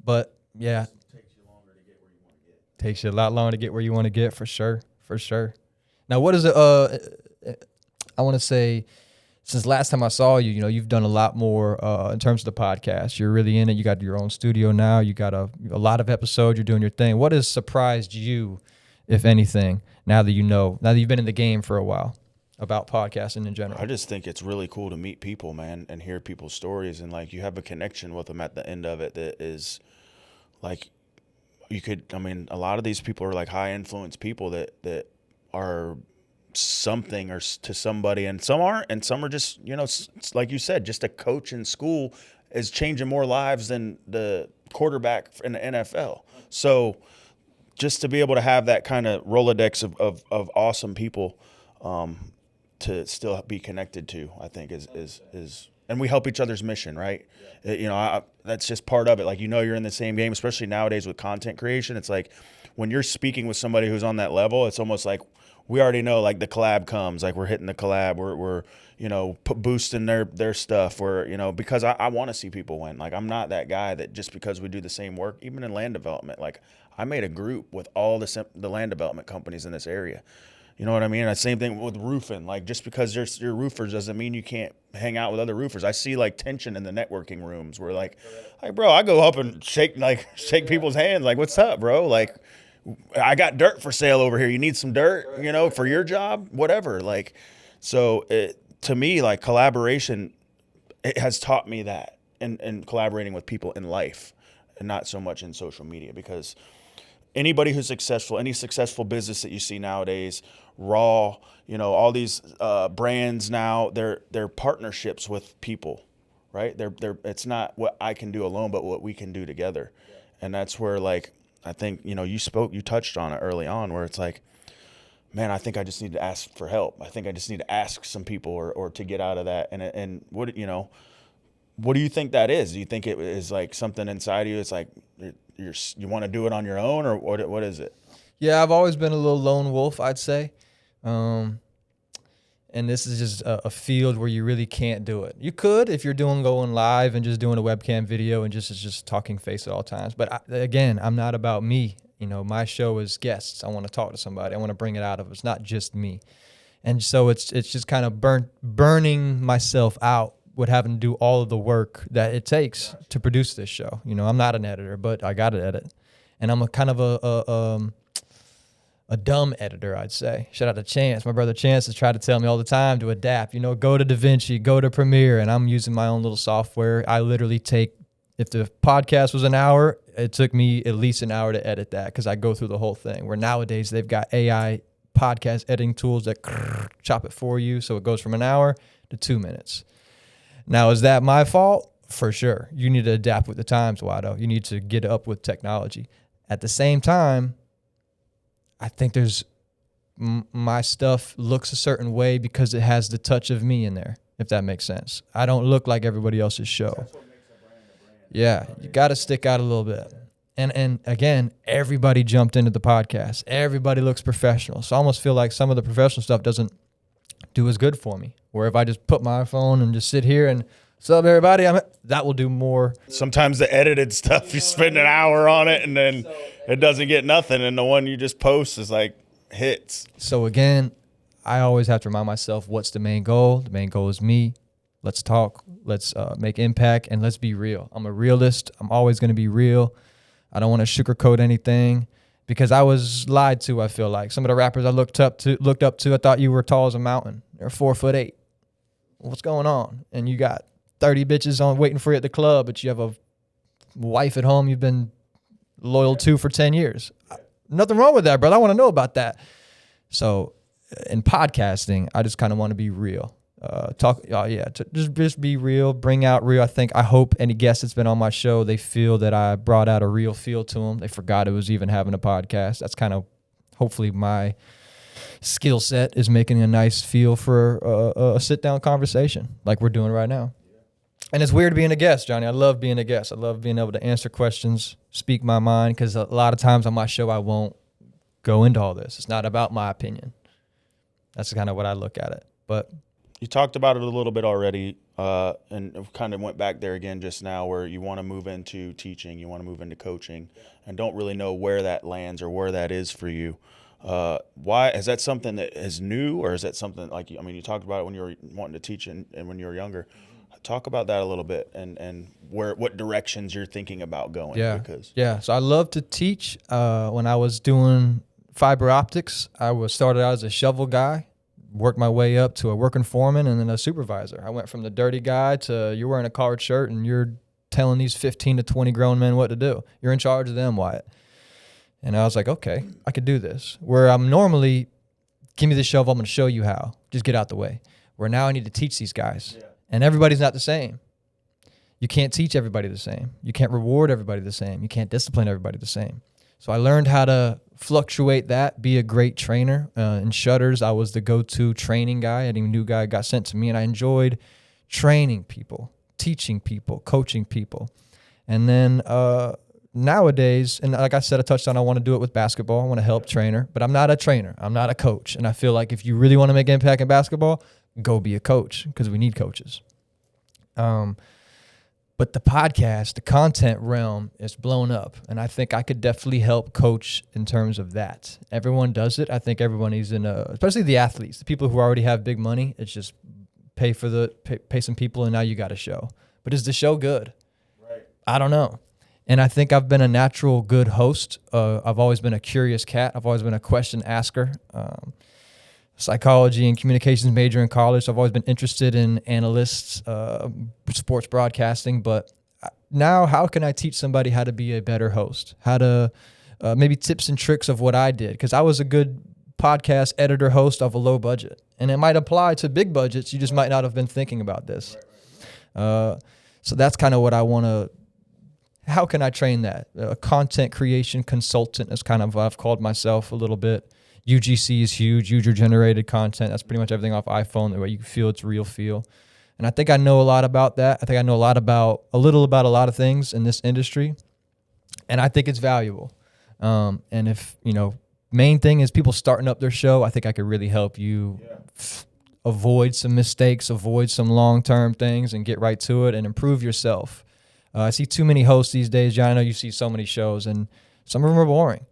But yeah, It takes you longer to get where you want to get. takes you a lot longer to get where you want to get, for sure. For sure. Now, what is it? I want to say, since last time I saw you, you know, you've done a lot more in terms of the podcast. You're really in it. You got your own studio now. You got a lot of episodes. You're doing your thing. What has surprised you, if anything, now that you've been in the game for a while, about podcasting in general? I just think it's really cool to meet people, man, and hear people's stories, and like you have a connection with them at the end of it that is like a lot of these people are like high influence people that are something or to somebody, and some aren't, and some are just, you know, like you said, just a coach in school is changing more lives than the quarterback in the NFL. So just to be able to have that kind of Rolodex of awesome people to still be connected to, I think is and we help each other's mission, right? Yeah. You know, that's just part of it. Like, you know, you're in the same game, especially nowadays with content creation. It's like when you're speaking with somebody who's on that level, it's almost like we already know, like the collab comes, like we're hitting the collab, we're you know, boosting their stuff. We're, you know, because I want to see people win. Like, I'm not that guy that just because we do the same work, even in land development, like I made a group with all the land development companies in this area. You know what I mean? And same thing with roofing. Like, just because you're roofers doesn't mean you can't hang out with other roofers. I see like tension in the networking rooms where like bro, I go up and shake people's hands. Like, what's up, bro? Like, I got dirt for sale over here. You need some dirt, you know, for your job, whatever. Like, so to me, like collaboration, it has taught me that in collaborating with people in life and not so much in social media, because anybody who's successful, any successful business that you see nowadays, Raw, you know, all these brands now, they're partnerships with people, right? It's not what I can do alone, but what we can do together. Yeah. And that's where, like, I think, you know, you touched on it early on, where it's like, man, I think I just need to ask for help. I think I just need to ask some people or to get out of that. And what, you know, what do you think that is? Do you think it is like something inside of you? It's like you want to do it on your own, or what is it? Yeah, I've always been a little lone wolf, I'd say. And this is just a field where you really can't do it. You could if you're going live and just doing a webcam video and just talking face at all times. But again, I'm not about me. You know, my show is guests. I want to talk to somebody. I want to bring it out of. It's not just me. And so it's just kind of burning myself out with having to do all of the work that it takes to produce this show. You know, I'm not an editor, but I got to edit. And I'm a kind of a dumb editor, I'd say. Shout out to Chance. My brother Chance has tried to tell me all the time to adapt. You know, go to DaVinci, go to Premiere, and I'm using my own little software. I literally take, if the podcast was an hour, it took me at least an hour to edit that because I go through the whole thing. Where nowadays they've got AI podcast editing tools that chop it for you, so it goes from an hour to 2 minutes. Now, is that my fault? For sure. You need to adapt with the times, Wydo. You need to get up with technology. At the same time, I think my stuff looks a certain way because it has the touch of me in there, if that makes sense. I don't look like everybody else's show. That's what makes a brand a brand. Yeah, you got to stick out a little bit. And again, everybody jumped into the podcast. Everybody looks professional. So I almost feel like some of the professional stuff doesn't do as good for me. Where if I just put my phone and just sit here and, what's up, everybody? That will do more. Sometimes the edited stuff, you spend an hour on it and then it doesn't get nothing, and the one you just post is like hits. So again, I always have to remind myself, what's the main goal? The main goal is me. Let's talk. Let's make impact, and let's be real. I'm a realist. I'm always going to be real. I don't want to sugarcoat anything because I was lied to, I feel like. Some of the rappers I looked up to, I thought you were tall as a mountain. They're 4'8". What's going on? And you got 30 bitches on waiting for you at the club, but you have a wife at home you've been loyal to for 10 years. Nothing wrong with that, brother. I want to know about that. So in podcasting, I just kind of want to be real. to just be real, bring out real. I hope any guest that's been on my show, they feel that I brought out a real feel to them. They forgot it was even having a podcast. That's kind of hopefully my skill set, is making a nice feel for a sit-down conversation like we're doing right now. And it's weird being a guest, Jonnie. I love being a guest. I love being able to answer questions, speak my mind, because a lot of times on my show I won't go into all this. It's not about my opinion. That's kind of what I look at it. But you talked about it a little bit already, and kind of went back there again just now, where you want to move into teaching, you want to move into coaching, and don't really know where that lands or where that is for you. Why is that something that is new, or is that something like, I mean, you talked about it when you were wanting to teach and when you were younger. Talk about that a little bit, and what directions you're thinking about going. So I love to teach. When I was doing fiber optics, I started out as a shovel guy, worked my way up to a working foreman and then a supervisor. I went from the dirty guy to you're wearing a collared shirt and you're telling these 15 to 20 grown men what to do. You're in charge of them, Wyatt. And I was like, okay, I could do this. Where I'm normally, give me the shovel, I'm going to show you how. Just get out the way. Where now I need to teach these guys. Yeah. And everybody's not the same. You can't teach everybody the same. You can't reward everybody the same. You can't discipline everybody the same. So I learned how to fluctuate that, be a great trainer. In shutters, I was the go-to training guy. Any new guy got sent to me, and I enjoyed training people, teaching people, coaching people. And then nowadays, and like I said, I touched on, I want to do it with basketball. I want to help trainer, but I'm not a trainer. I'm not a coach. And I feel like if you really want to make an impact in basketball, go be a coach, because we need coaches. But the podcast, the content realm is blown up, and I think I could definitely help coach in terms of that. Everyone does it. I think everyone is especially the athletes, the people who already have big money. It's just pay some people, and now you got a show. But is the show good? Right. I don't know. And I think I've been a natural good host. I've always been a curious cat. I've always been a question asker. Psychology and communications major in college. So I've always been interested in analysts, sports broadcasting. But now, how can I teach somebody how to be a better host? How to maybe tips and tricks of what I did? Because I was a good podcast editor, host of a low budget. And it might apply to big budgets. You just might not have been thinking about this. So that's kind of what I want to. How can I train that? A content creation consultant is kind of what I've called myself a little bit. UGC is huge, user-generated content. That's pretty much everything off iPhone, the way you feel it's real feel. And I think I know a lot about that. I think I know a little about a lot of things in this industry. And I think it's valuable. And if, main thing is people starting up their show, I think I could really help you avoid some mistakes, avoid some long-term things, and get right to it and improve yourself. I see too many hosts these days, John. I know you see so many shows, and some of them are boring.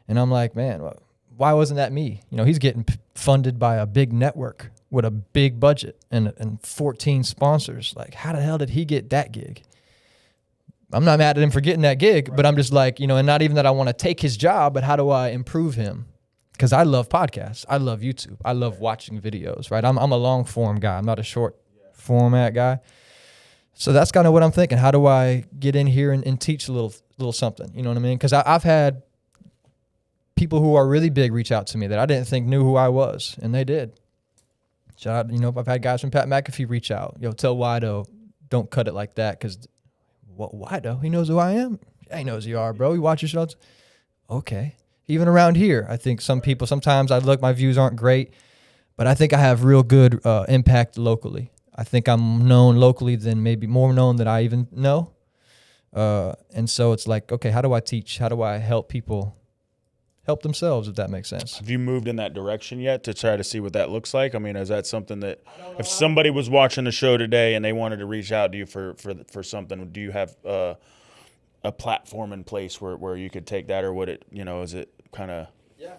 And I'm like, man, why wasn't that me? He's getting funded by a big network with a big budget and 14 sponsors. Like, how the hell did he get that gig? I'm not mad at him for getting that gig, but I'm just like, and not even that I want to take his job, but how do I improve him? Because I love podcasts. I love YouTube. I love watching videos, right? I'm a long form guy. I'm not a short format guy. So that's kind of what I'm thinking. How do I get in here and teach a little something? You know what I mean? Because I've had people who are really big reach out to me that I didn't think knew who I was, and they did. Shout out, I've had guys from Pat McAfee reach out. Tell Wydo, don't cut it like that, because what, Wydo? He knows who I am? Yeah, he knows who you are, bro. You watch your shows? Okay. Even around here, I think some people, sometimes my views aren't great, but I think I have real good impact locally. I think I'm known locally than maybe more known than I even know. And so it's like, okay, how do I teach? How do I help people help themselves, if that makes sense? Have you moved in that direction yet to try to see what that looks like? I mean, is that something that if somebody was watching the show today and they wanted to reach out to you for something, do you have a platform in place where you could take that, or would it, is it kind of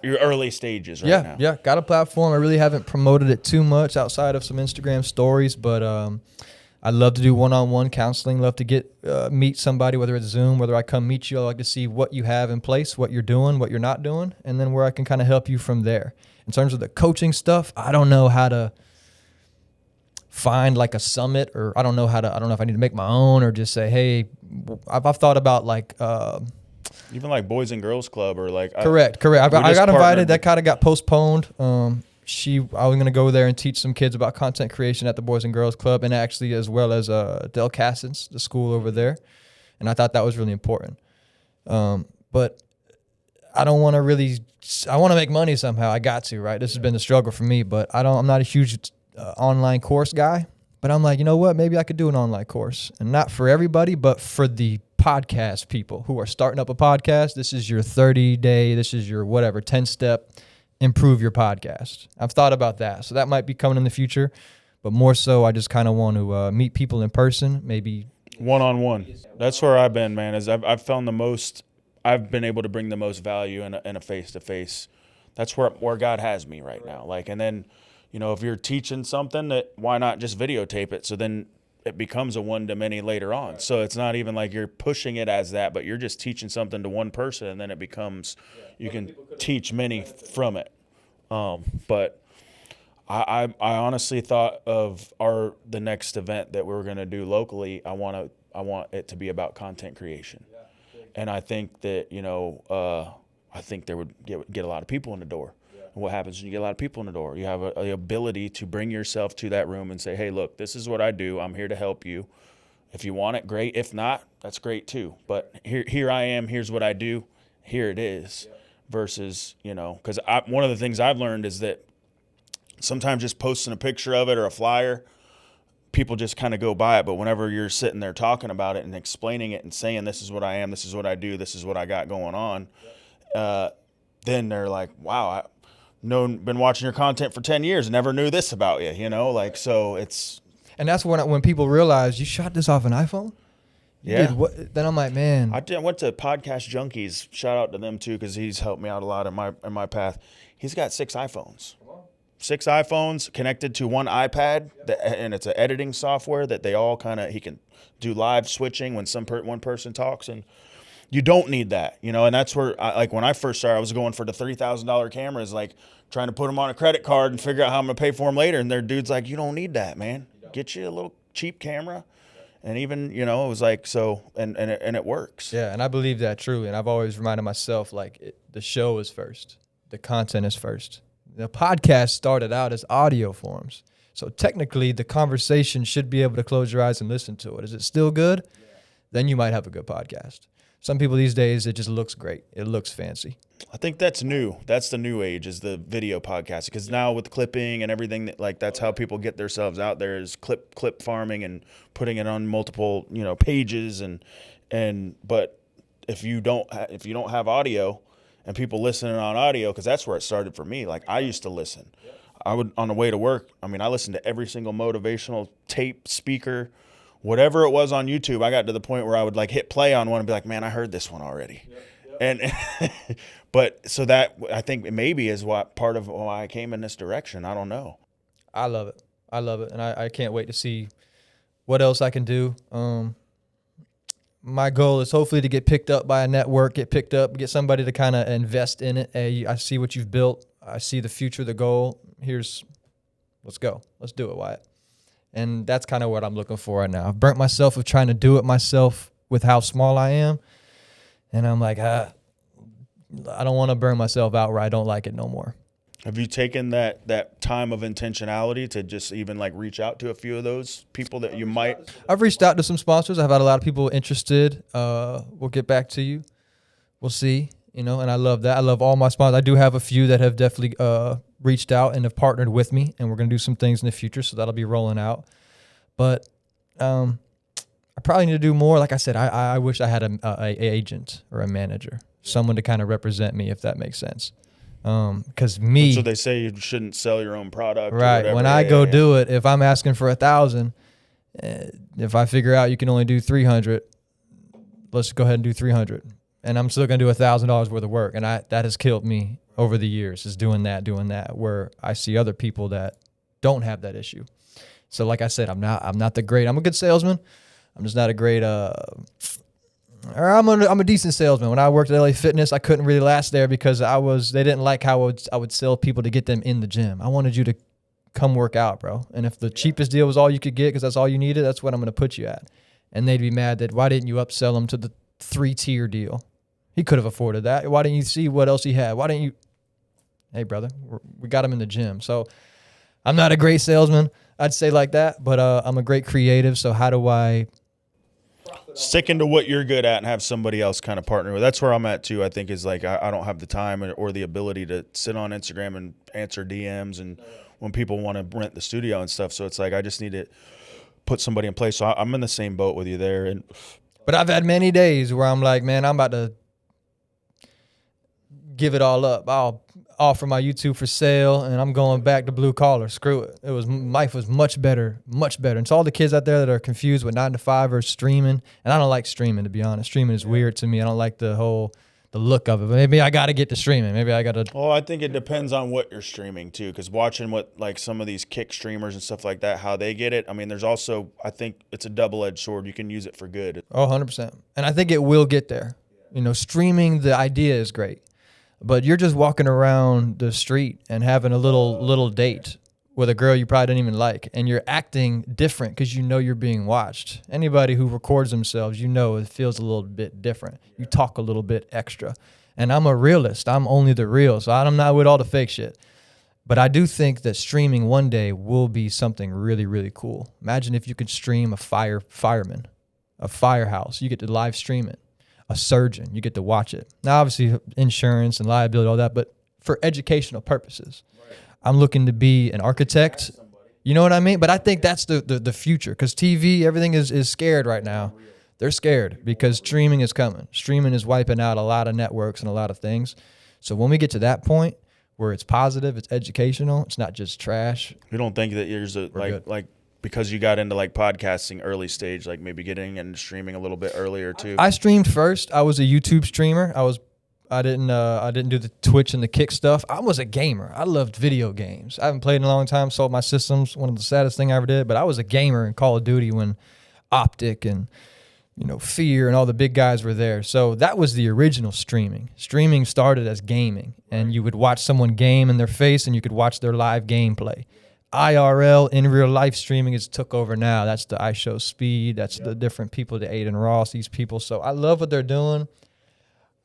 your early stages now? Yeah, got a platform. I really haven't promoted it too much outside of some Instagram stories, but I love to do one-on-one counseling. Love to meet somebody, whether it's Zoom, whether I come meet you. I like to see what you have in place, what you're doing, what you're not doing, and then where I can kind of help you from there. In terms of the coaching stuff, I don't know how to find like a summit, or I don't know if I need to make my own, or just say, hey, I've thought about like even like Boys and Girls Club, or like correct. I got invited. That kind of got postponed. I was going to go there and teach some kids about content creation at the Boys and Girls Club, and actually as well as Del Cassens, the school over there. And I thought that was really important. But I don't want to really, I want to make money somehow. I got to, right? This has been the struggle for me, but I'm not a huge online course guy. But I'm like, you know what? Maybe I could do an online course. And not for everybody, but for the podcast people who are starting up a podcast. This is your 30-day, this is your whatever, 10-step, improve your podcast. I've thought about that. So that might be coming in the future. But more so, I just kind of want to meet people in person, maybe. One-on-one. That's where I've been, man, is I've found the most, I've been able to bring the most value in a face-to-face. That's where God has me right now. Like, and then, you know, if you're teaching something, that why not just videotape it? So then it becomes a one-to-many later on. So it's not even like you're pushing it as that, but you're just teaching something to one person, and then it becomes, you can teach many from it. But I honestly thought of the next event that we're going to do locally. I want it to be about content creation. And I think that, you know, I think there would get a lot of people in the door. And what happens when you get a lot of people in the door? You have the ability to bring yourself to that room and say, hey, look, this is what I do. I'm here to help you. If you want it, great. If not, that's great too. But here I am. Here's what I do. Here it is. Versus, you know, because one of the things I've learned is that sometimes just posting a picture of it or a flyer, people just kind of go by it. But whenever you're sitting there talking about it and explaining it and saying, this is what I am, this is what I do, this is what I got going on, then they're like, wow, been watching your content for 10 years, never knew this about you, you know, like, so it's. And that's when people realize you shot this off an iPhone. Yeah. Then I'm like, man. I went to Podcast Junkies. Shout out to them too, because he's helped me out a lot in my path. He's got 6 iPhones. 6 iPhones connected to one iPad, and it's an editing software that they all he can do live switching when one person talks, and you don't need that, you know. And that's where, like when I first started, I was going for the $3,000 cameras, like trying to put them on a credit card and figure out how I'm gonna pay for them later. And their dude's like, you don't need that, man. Get you a little cheap camera. And even, you know, it was like, so, and it works. Yeah, and I believe that truly. And I've always reminded myself, like, the show is first. The content is first. The podcast started out as audio forms. So technically, the conversation should be able to close your eyes and listen to it. Is it still good? Yeah. Then you might have a good podcast. Some people these days, it just looks great. It looks fancy. I think that's new. That's the new age, is the video podcast. Because now with clipping and everything, that's how people get themselves out there, is clip farming and putting it on multiple, you know, pages but if you don't have audio and people listening on audio, because that's where it started for me. Like, I used to listen. I would, on the way to work, I mean, I listened to every single motivational tape, speaker, whatever it was on YouTube. I got to the point where I would like hit play on one and be like, man, I heard this one already. And but so that, I think maybe is what part of why I came in this direction. I don't know. I love it. And I can't wait to see what else I can do. My goal is hopefully to get picked up by a network, get somebody to kind of invest in it. Hey, I see what you've built. I see the future, the goal. Let's go. Let's do it, Wyatt. And that's kind of what I'm looking for right now. I've burnt myself of trying to do it myself with how small I am. And I'm like, I don't want to burn myself out where I don't like it no more. Have you taken that time of intentionality to just even like reach out to a few of those people that you might? I've reached out to some sponsors. I've had a lot of people interested. We'll get back to you. We'll see, you know, and I love that. I love all my sponsors. I do have a few that have definitely reached out and have partnered with me, and we're going to do some things in the future, so that'll be rolling out. But I probably need to do more. Like I said, I wish I had a agent or a manager, someone to kind of represent me, if that makes sense. Because so they say you shouldn't sell your own product, right? When I go do it, if I'm asking for 1,000, if I figure out you can only do 300, let's go ahead and do 300, and I'm still gonna do $1,000 worth of work, and that has killed me over the years, is doing that, where I see other people that don't have that issue. So like I said, I'm not the great. I'm a good salesman. I'm just not a great. I'm a decent salesman. When I worked at LA Fitness, I couldn't really last there because they didn't like how I would sell people to get them in the gym. I wanted you to come work out, bro. And if the cheapest deal was all you could get because that's all you needed, that's what I'm going to put you at. And they'd be mad that, why didn't you upsell him to the 3-tier deal? He could have afforded that. Why didn't you see what else he had? Why didn't you? hey, brother, we got him in the gym. So I'm not a great salesman, I'd say like that, but I'm a great creative. So how do I sticking to what you're good at and have somebody else kind of partner with? That's where I'm at too. I think is like I don't have the time or the ability to sit on Instagram and answer DMs and when people want to rent the studio and stuff. So it's like I just need to put somebody in place. So I'm in the same boat with you there. But I've had many days where I'm like, man, I'm about to give it all up. I'll offer my YouTube for sale, and I'm going back to blue collar. Screw it. Life was much better, much better. And to all the kids out there that are confused with 9 to 5 or streaming, and I don't like streaming, to be honest. Streaming is weird to me. I don't like the look of it. But maybe I got to get to streaming. Maybe I got to. Well, I think it depends on what you're streaming too, because watching what like some of these kick streamers and stuff like that, how they get it. I mean, there's also, I think it's a double-edged sword. You can use it for good. Oh, 100%. And I think it will get there. You know, streaming, the idea is great. But you're just walking around the street and having a little date with a girl you probably didn't even like, and you're acting different because you know you're being watched. Anybody who records themselves, you know it feels a little bit different. You talk a little bit extra. And I'm a realist. I'm only the real, so I'm not with all the fake shit. But I do think that streaming one day will be something really, really cool. Imagine if you could stream a fireman, a firehouse. You get to live stream it. A surgeon, you get to watch it. Now, obviously, insurance and liability, all that, but for educational purposes. Right. I'm looking to be an architect. You know what I mean? But I think that's the future, because TV, everything is scared right now. They're scared because streaming is coming. Streaming is wiping out a lot of networks and a lot of things. So when we get to that point where it's positive, it's educational, it's not just trash. You don't think that there's like because you got into like podcasting early stage, like maybe getting into streaming a little bit earlier too? I streamed first. I was a YouTube streamer. I didn't do the Twitch and the Kick stuff. I was a gamer. I loved video games. I haven't played in a long time, sold my systems. One of the saddest thing I ever did. But I was a gamer in Call of Duty when Optic and Fear and all the big guys were there. So that was the original streaming. Streaming started as gaming, and you would watch someone game in their face, and you could watch their live gameplay. IRL, in real life streaming, is took over now. That's the iShow Speed. That's the different people, the Aiden Ross, these people. So I love what they're doing.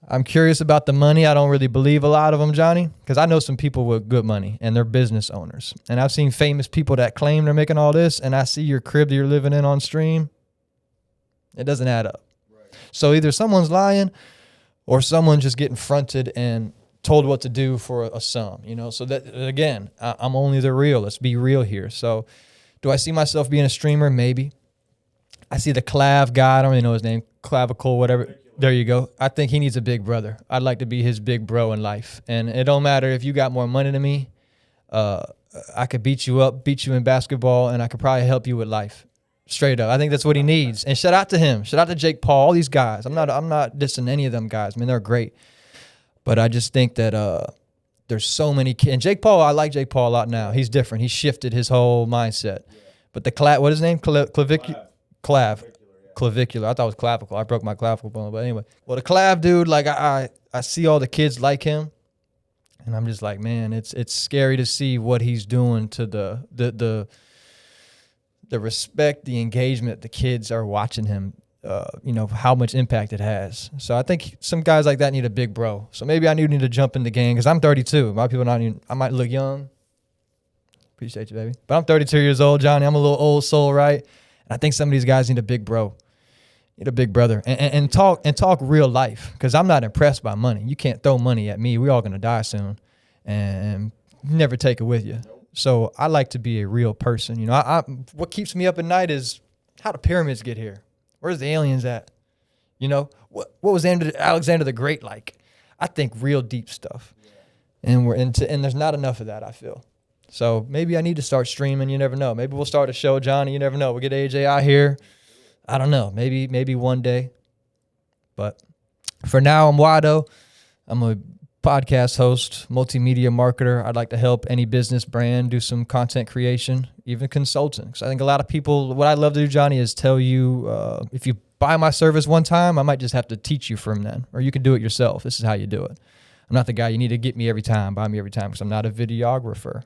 I'm curious about the money. I don't really believe a lot of them, Jonnie, because I know some people with good money, and they're business owners. And I've seen famous people that claim they're making all this, and I see your crib that you're living in on stream. It doesn't add up. Right. So either someone's lying or someone's just getting fronted and told what to do for a sum, So that, again, I'm only the real. Let's be real here. So do I see myself being a streamer? Maybe. I see the Clav guy. I don't really know his name. Clavicle, whatever. There you go. I think he needs a big brother. I'd like to be his big bro in life. And it don't matter if you got more money than me. I could beat you up, beat you in basketball, and I could probably help you with life. Straight up. I think that's what he needs. And shout out to him. Shout out to Jake Paul, all these guys. I'm not dissing any of them guys. I mean, they're great. But I just think that there's so many kids. And Jake Paul, I like Jake Paul a lot now. He's different. He shifted his whole mindset. Yeah. But the what is his name? Clavicular. I thought it was clavicle. I broke my clavicle bone. But anyway. Well, the Clav dude, like I see all the kids like him. And I'm just like, man, it's scary to see what he's doing to the respect, the engagement the kids are watching him. How much impact it has. So I think some guys like that need a big bro. So maybe I need to jump in the game because I'm 32. A lot of people I might look young. Appreciate you, baby. But I'm 32 years old, Jonnie. I'm a little old soul, right? And I think some of these guys need a big bro. Need a big brother. And talk real life, because I'm not impressed by money. You can't throw money at me. We're all going to die soon. And never take it with you. So I like to be a real person. What keeps me up at night is how the pyramids get here. Where's the aliens at? What was Alexander the Great like? I think real deep stuff. Yeah. And there's not enough of that, I feel. So maybe I need to start streaming. You never know. Maybe we'll start a show, Jonnie. You never know. We'll get AJ out here. I don't know. Maybe one day. But for now, I'm Wydo. I'm a podcast host, multimedia marketer. I'd like to help any business brand do some content creation, even consulting. So I think a lot of people, what I'd love to do, Jonnie, is tell you, if you buy my service one time, I might just have to teach you from then, or you can do it yourself. This is how you do it. I'm not the guy you need to get me every time, buy me every time, because I'm not a videographer.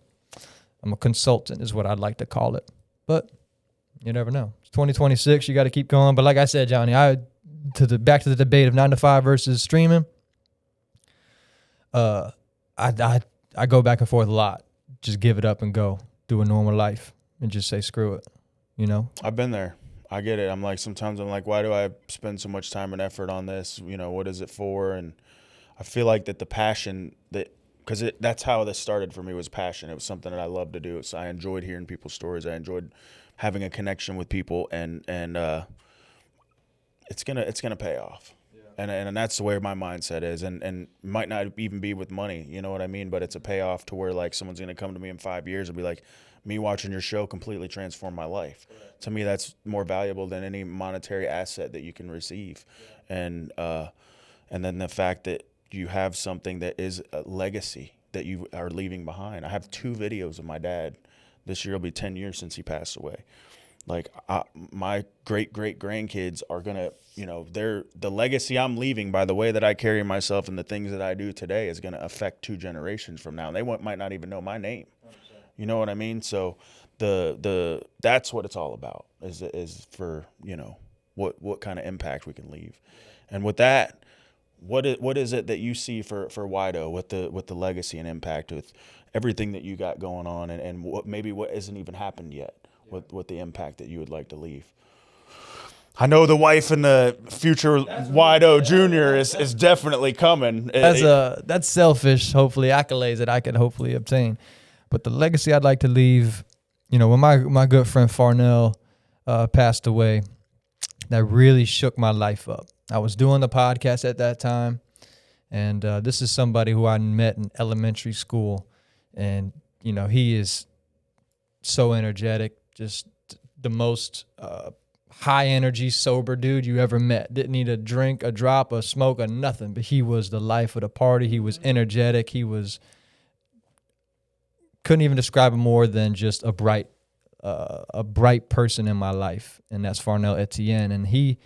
I'm a consultant is what I'd like to call it. But you never know. It's 2026. You got to keep going. But like I said, Jonnie, back to the debate of 9 to 5 versus streaming. I I go back and forth a lot. Just give it up and go do a normal life and just say screw it. You know, I've been there. I get it. I'm like, sometimes I'm like, why do I spend so much time and effort on this? You know, what is it for? And I feel like that the passion because that's how this started for me, was passion. It was something that I loved to do. So I enjoyed hearing people's stories. I enjoyed having a connection with people, and it's gonna pay off. Yeah. And that's the way my mindset is, and might not even be with money, you know what I mean? But it's a payoff to where like someone's gonna come to me in 5 years and be like, me watching your show completely transformed my life. Right. To me, that's more valuable than any monetary asset that you can receive. Yeah. And then the fact that you have something that is a legacy that you are leaving behind. I have 2 videos of my dad. This year will be 10 years since he passed away. Like my great grandkids are gonna, you know, the legacy I'm leaving by the way that I carry myself and the things that I do today is gonna affect 2 generations from now. And they might not even know my name. 100%. You know what I mean? So that's what it's all about. Is for, you know, what kind of impact we can leave. And with that, what is it that you see for Wydo with the legacy and impact, with everything that you got going on, and what isn't even happened yet, with the impact that you would like to leave? I know the wife and the future Wydo Jr. is definitely coming. That's selfish, hopefully, accolades that I could hopefully obtain. But the legacy I'd like to leave, you know, when my good friend Farnell passed away, that really shook my life up. I was doing the podcast at that time, and this is somebody who I met in elementary school, and, you know, he is so energetic, just the most high energy, sober dude you ever met. Didn't need a drink, a drop, a smoke, or nothing, but he was the life of the party. He was energetic. Couldn't even describe him more than just a bright person in my life, and that's Farnell Etienne, and he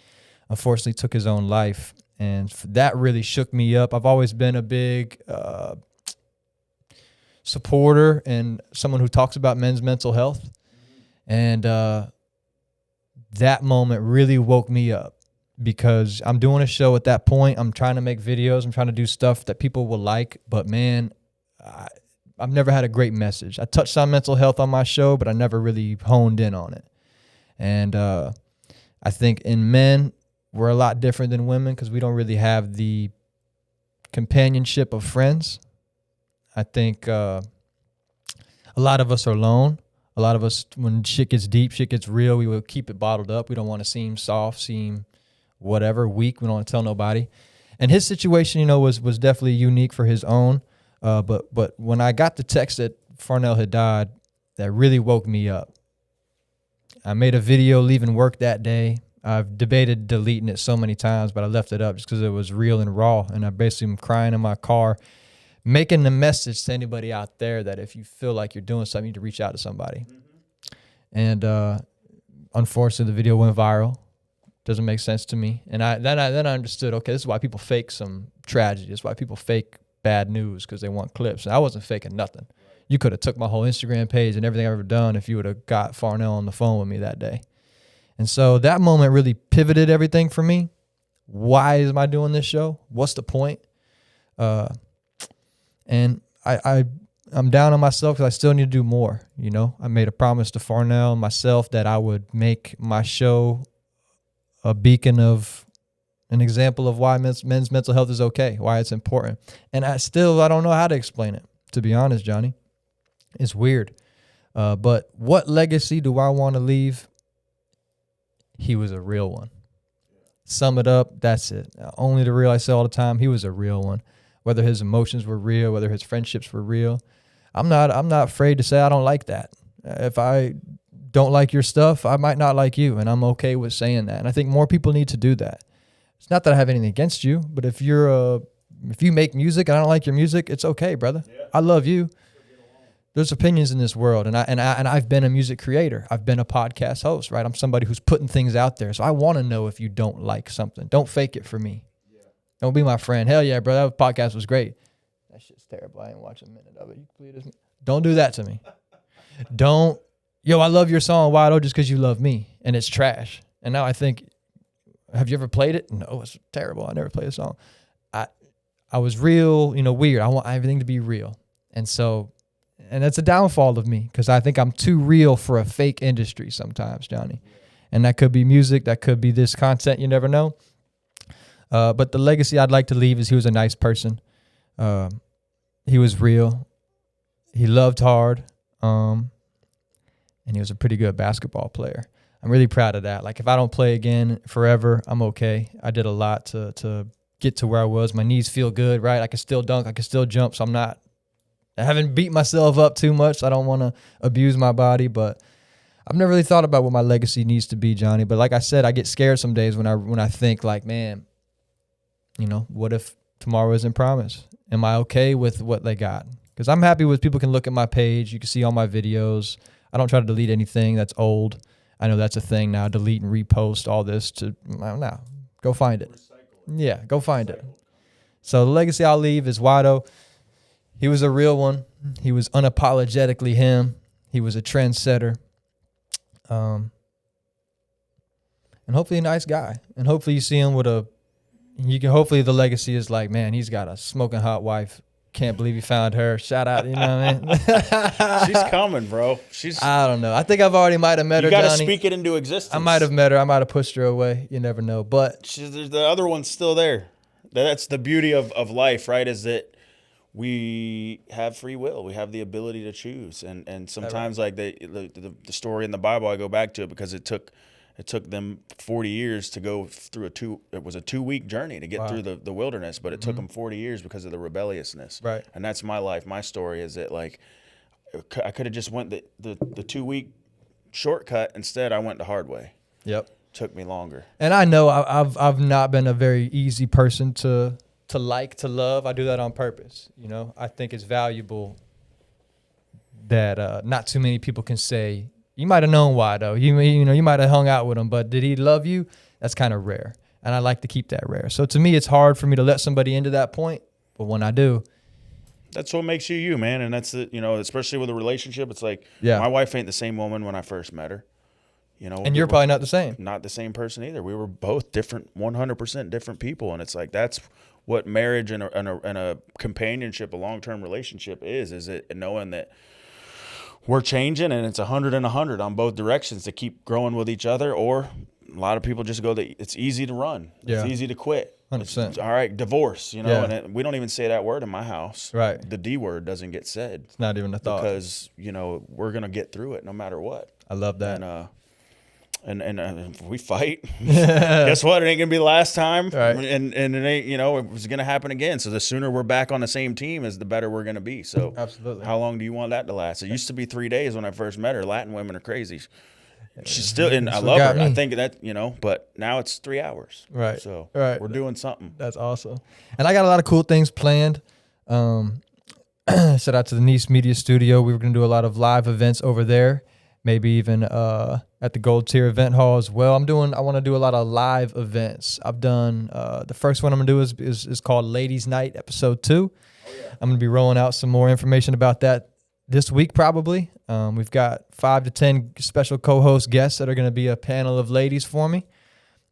unfortunately took his own life, and that really shook me up. I've always been a big supporter and someone who talks about men's mental health, and that moment really woke me up, because I'm doing a show at that point. I'm trying to make videos. I'm trying to do stuff that people will like, but man, I've never had a great message. I touched on mental health on my show, but I never really honed in on it. And I think in men, we're a lot different than women, because we don't really have the companionship of friends. I think a lot of us are alone. A lot of us, when shit gets deep, shit gets real, we will keep it bottled up. We don't want to seem soft, seem whatever, weak. We don't want to tell nobody. And his situation, you know, was definitely unique for his own. But when I got the text that Farnell had died, that really woke me up. I made a video leaving work that day. I've debated deleting it so many times, but I left it up just because it was real and raw. And I basically am crying in my car, making the message to anybody out there that if you feel like you're doing something, you need to reach out to somebody. Mm-hmm. And unfortunately, the video went viral. Doesn't make sense to me. And then I understood, okay, this is why people fake some tragedy. This is why people fake bad news, because they want clips. And I wasn't faking nothing. You could have took my whole Instagram page and everything I've ever done if you would have got Farnell on the phone with me that day. And so that moment really pivoted everything for me. Why am I doing this show? What's the point? And I'm down on myself because I still need to do more. You know, I made a promise to Farnell and myself that I would make my show a beacon of an example of why men's mental health is okay, why it's important. And I don't know how to explain it, to be honest, Jonnie. It's weird. But what legacy do I want to leave? He was a real one. Sum it up, that's it. Only the real I say all the time. He was a real one. Whether his emotions were real, whether his friendships were real. I'm not afraid to say I don't like that. If I don't like your stuff, I might not like you, and I'm okay with saying that. And I think more people need to do that. It's not that I have anything against you, but if you make music and I don't like your music, it's okay, brother. Yeah. I love you. There's opinions in this world, and I've been a music creator. I've been a podcast host, right? I'm somebody who's putting things out there, so I want to know if you don't like something. Don't fake it for me. Yeah. Don't be my friend. Hell yeah, bro, that podcast was great. That shit's terrible. I ain't watched a minute of it. Don't do that to me. I love your song, Wydo, just because you love me, and it's trash. And now I think, have you ever played it? No, it's terrible. I never played a song. I was real, weird. I want everything to be real. And so, and that's a downfall of me because I think I'm too real for a fake industry sometimes, Jonnie. And that could be music, that could be this content, you never know. But the legacy I'd like to leave is he was a nice person. He was real. He loved hard. And he was a pretty good basketball player. I'm really proud of that. Like, if I don't play again forever, I'm okay. I did a lot to get to where I was. My knees feel good, right? I can still dunk. I can still jump. So I haven't beat myself up too much. So I don't want to abuse my body, but I've never really thought about what my legacy needs to be, Jonnie. But like I said, I get scared some days when I think like, man, you know, what if tomorrow isn't promised? Am I okay with what they got? Because I'm happy with people can look at my page. You can see all my videos. I don't try to delete anything that's old. I know that's a thing now, delete and repost all this no, go find it. Yeah, go find it. So the legacy I'll leave is Wydo. He was a real one. He was unapologetically him. He was a trendsetter. And hopefully a nice guy. And hopefully you see him hopefully the legacy is like, man, he's got a smoking hot wife. Can't believe he found her. Shout out, you know what I mean? She's coming, bro. I don't know. I think I've already might have met her, You got to Jonnie. speak it into existence. I might have met her. I might have pushed her away. You never know. But The other one's still there. That's the beauty of life, right? Is that we have free will. We have the ability to choose. And sometimes, like the story in the Bible, I go back to it because it took them 40 years to go through it was a 2-week journey to get through the wilderness, but it took them 40 years because of the rebelliousness. Right. And that's my life. My story is that, like, I could have just went the 2-week shortcut. Instead, I went the hard way. Yep. Took me longer. And I know I've not been a very easy person to love. I do that on purpose. You know, I think it's valuable that not too many people can say, you might have known Wydo. You might have hung out with him, but did he love you? That's kind of rare. And I like to keep that rare. So to me, it's hard for me to let somebody into that point. But when I do, that's what makes you, man. And that's especially with a relationship, it's like, my wife ain't the same woman when I first met her. You know, and you're probably not the same. Not the same person either. We were both different, 100% different people. And it's like, that's what marriage and a companionship, a long-term relationship is it knowing that we're changing and it's 100 and 100 on both directions to keep growing with each other. Or a lot of people just go that it's easy to run. It's easy to quit. 100%. All right, divorce, and we don't even say that word in my house. Right. The D word doesn't get said. It's not even a thought. Because, we're going to get through it no matter what. I love that. And if we fight, guess what? It ain't gonna be the last time, right. and it ain't, it was gonna happen again. So the sooner we're back on the same team, is the better we're gonna be. So absolutely. How long do you want that to last? It used to be 3 days when I first met her. Latin women are crazy. She's still, and I love her. Me. I think that but now it's 3 hours. Right. So we're doing something. That's awesome. And I got a lot of cool things planned. Shout out to the Nice Media Studio. We were gonna do a lot of live events over there. Maybe even at the Gold Tier Event Hall as well. I want to do a lot of live events. I've done the first one I'm gonna do is called Ladies Night Episode 2. Oh, yeah. I'm gonna be rolling out some more information about that this week probably. We've got 5 to 10 special co-host guests that are gonna be a panel of ladies for me.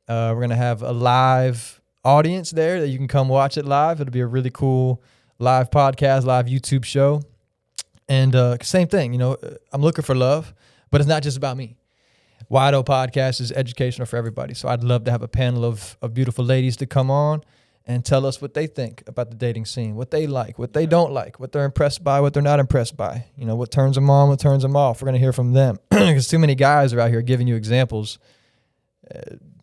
We're gonna have a live audience there that you can come watch it live. It'll be a really cool live podcast, live YouTube show. And same thing, I'm looking for love. But it's not just about me. Wydo podcast is educational for everybody. So I'd love to have a panel of beautiful ladies to come on and tell us what they think about the dating scene, what they like, what they don't like, what they're impressed by, what they're not impressed by. What turns them on, what turns them off. We're going to hear from them. Because too many guys are out here giving you examples.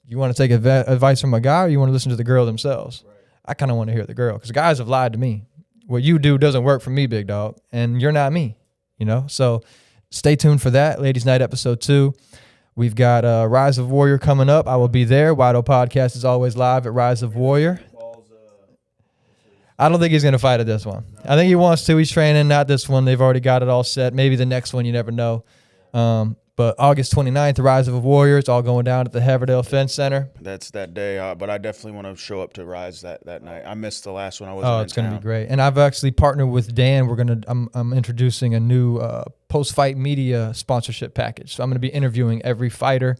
You want to take advice from a guy, or you want to listen to the girl themselves? Right. I kind of want to hear the girl, because guys have lied to me. What you do doesn't work for me, big dog, and you're not me, So stay tuned for that. Ladies Night Episode 2. We've got Rise of Warrior coming up. I will be there. Wydo Podcast is always live at Rise of Warrior. I don't think he's going to fight at this one. I think he wants to. He's training, not this one. They've already got it all set. Maybe the next one, you never know. But August 29th, the Rise of a Warrior. It's all going down at the Haverdale Fence Center. That's that day, but I definitely want to show up to Rise that night. I missed the last one. I wasn't. Oh, it's going to be great. And I've actually partnered with Dan. I'm introducing a new post-fight media sponsorship package. So I'm going to be interviewing every fighter,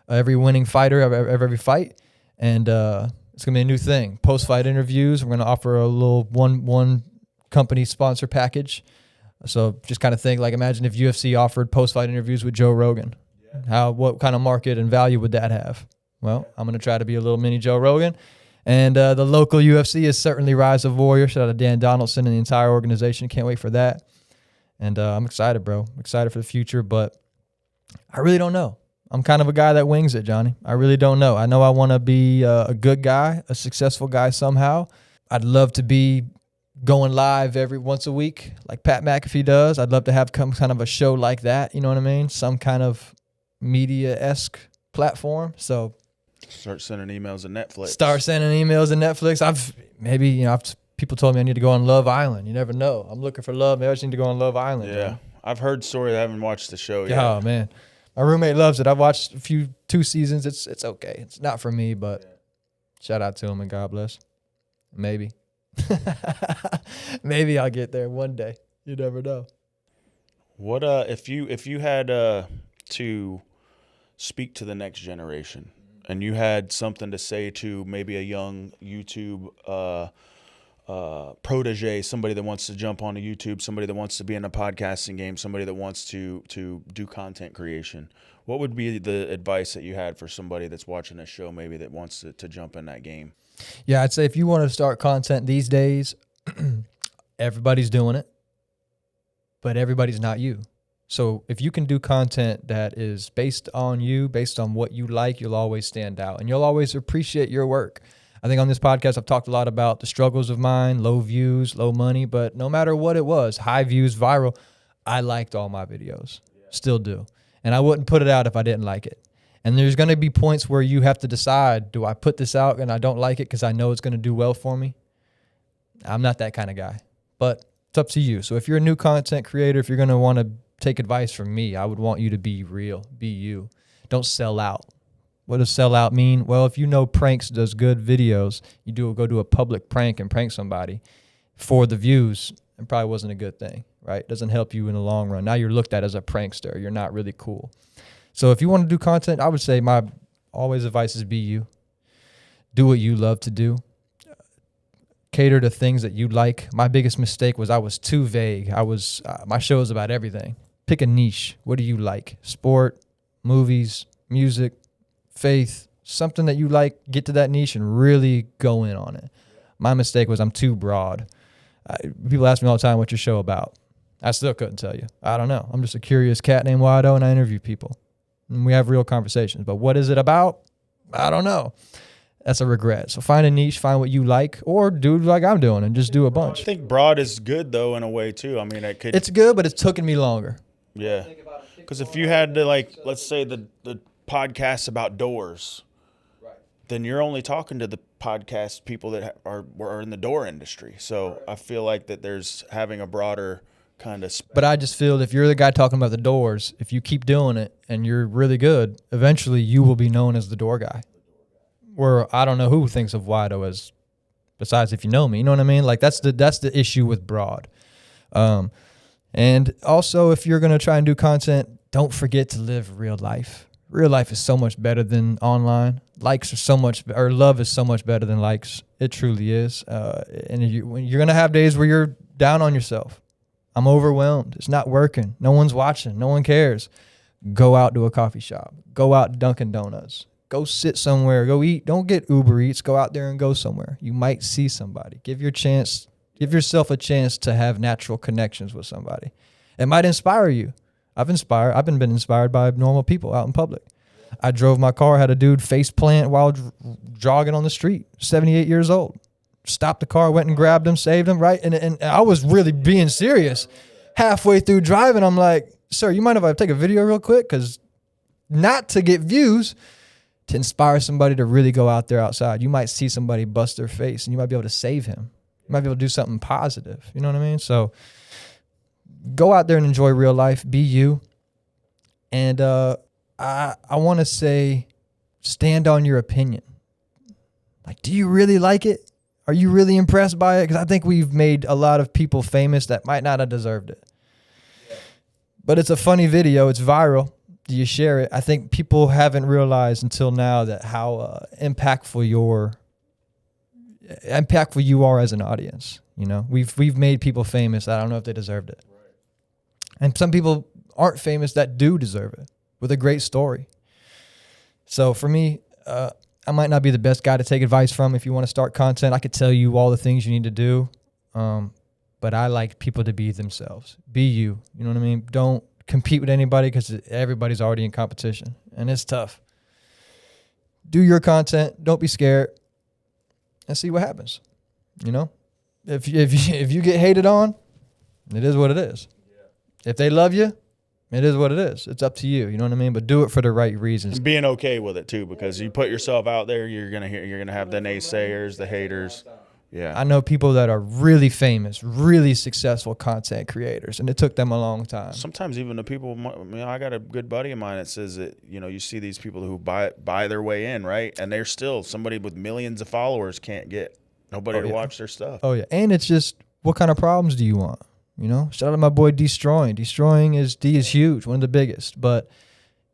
every winning fighter of every fight, and it's going to be a new thing. Post-fight interviews. We're going to offer a little one company sponsor package. So just kind of think, like, imagine if UFC offered post-fight interviews with Joe Rogan. What kind of market and value would that have? Well, I'm going to try to be a little mini Joe Rogan. And the local UFC is certainly Rise of Warrior. Shout out to Dan Donaldson and the entire organization. Can't wait for that. And I'm excited, bro. I'm excited for the future, but I really don't know. I'm kind of a guy that wings it, Johnny. I really don't know. I know I want to be a good guy, a successful guy somehow. I'd love to be going live every once a week like Pat McAfee does. I'd love to have kind of a show like that. You know what I mean? Some kind of media-esque platform. So Start sending emails to Netflix. People told me I need to go on Love Island. You never know. I'm looking for love. Maybe I just need to go on Love Island. Yeah. Bro. I've heard stories. I haven't watched the show yet. Oh, man. My roommate loves it. I've watched 2 seasons. It's okay. It's not for me, but shout out to him and God bless. Maybe. Maybe I'll get there one day. You never know. What if you had to speak to the next generation and you had something to say to maybe a young YouTube protege, somebody that wants to jump onto YouTube, somebody that wants to be in a podcasting game, somebody that wants to do content creation, what would be the advice that you had for somebody that's watching this show maybe that wants to jump in that game? Yeah, I'd say if you want to start content these days, everybody's doing it, but everybody's not you. So if you can do content that is based on you, based on what you like, you'll always stand out and you'll always appreciate your work. I think on this podcast, I've talked a lot about the struggles of mine, low views, low money, but no matter what it was, high views, viral, I liked all my videos, still do. And I wouldn't put it out if I didn't like it. And there's going to be points where you have to decide, do I put this out and I don't like it because I know it's going to do well for me? I'm not that kind of guy, but it's up to you. So if you're a new content creator, if you're going to want to take advice from me, I would want you to be real, be you. Don't sell out. What does sell out mean? Well, if you know Pranks does good videos, go do a public prank and prank somebody for the views, it probably wasn't a good thing, right? It doesn't help you in the long run. Now you're looked at as a prankster. You're not really cool. So if you want to do content, I would say my always advice is be you. Do what you love to do. Cater to things that you like. My biggest mistake was I was too vague. My show is about everything. Pick a niche. What do you like? Sport, movies, music, faith, something that you like. Get to that niche and really go in on it. My mistake was I'm too broad. People ask me all the time, what's your show about? I still couldn't tell you. I don't know. I'm just a curious cat named Wydo, and I interview people. And we have real conversations. But what is it about? I don't know. That's a regret. So find a niche, find what you like, or do like I'm doing and just do a bunch. I think broad is good, though, in a way, too. I mean, it's good, but it's taken me longer. Yeah. Because if you had to, like, let's say the podcast about doors, then you're only talking to the podcast people that are in the door industry. So I feel like that there's having a broader kind of But I just feel if you're the guy talking about the doors, if you keep doing it and you're really good, eventually you will be known as the door guy. Where I don't know who thinks of Wydo as, besides if you know me, you know what I mean? Like that's the issue with broad. And also if you're going to try and do content, don't forget to live real life. Real life is so much better than online. Love is so much better than likes. It truly is. And you're going to have days where you're down on yourself. I'm overwhelmed. It's not working. No one's watching. No one cares. Go out to a coffee shop. Go out to Dunkin' Donuts. Go sit somewhere. Go eat. Don't get Uber Eats. Go out there and go somewhere. You might see somebody. Give yourself a chance to have natural connections with somebody. It might inspire you. I've been inspired by normal people out in public. I drove my car, had a dude face plant while jogging on the street, 78 years old. Stopped the car, went and grabbed him, saved him, right? And I was really being serious. Halfway through driving, I'm like, sir, you mind if I take a video real quick? Because not to get views, to inspire somebody to really go out there outside. You might see somebody bust their face and you might be able to save him. You might be able to do something positive. You know what I mean? So go out there and enjoy real life. Be you. And I want to say stand on your opinion. Like, do you really like it? Are you really impressed by it? Because I think we've made a lot of people famous that might not have deserved it. Yeah. But it's a funny video. It's viral. Do you share it? I think people haven't realized until now that how impactful impactful you are as an audience. You know, we've made people famous. I don't know if they deserved it. Right. And some people aren't famous that do deserve it with a great story. So for me, I might not be the best guy to take advice from. If you want to start content, I could tell you all the things you need to do. But I like people to be themselves. Be you. You know what I mean? Don't compete with anybody because everybody's already in competition. And it's tough. Do your content. Don't be scared. And see what happens. You know? If you get hated on, it is what it is. Yeah. If they love you, it is what it is. It's up to you. You know what I mean? But do it for the right reasons. And being okay with it too, because you put yourself out there, you're gonna have the naysayers, the haters. Yeah. I know people that are really famous, really successful content creators, and it took them a long time. Sometimes even the people, I got a good buddy of mine that says that, you see these people who buy their way in, right? And they're still somebody with millions of followers can't get nobody to watch their stuff. Oh, yeah. And it's just, what kind of problems do you want? You know, shout out to my boy Destroying. D is huge, one of the biggest. But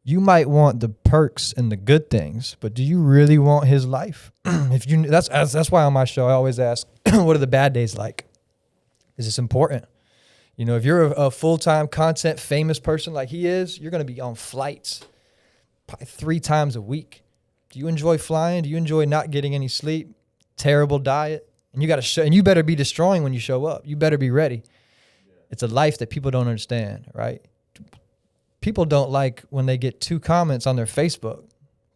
you might want the perks and the good things, but do you really want his life? That's why on my show I always ask, what are the bad days like? Is this important? You know, if you're a full-time content famous person like he is, you're going to be on flights probably 3 times a week. Do you enjoy flying? Do you enjoy not getting any sleep? Terrible diet? And you got to show, and you better be destroying when you show up. You better be ready. It's a life that people don't understand, right? People don't like when they get 2 comments on their Facebook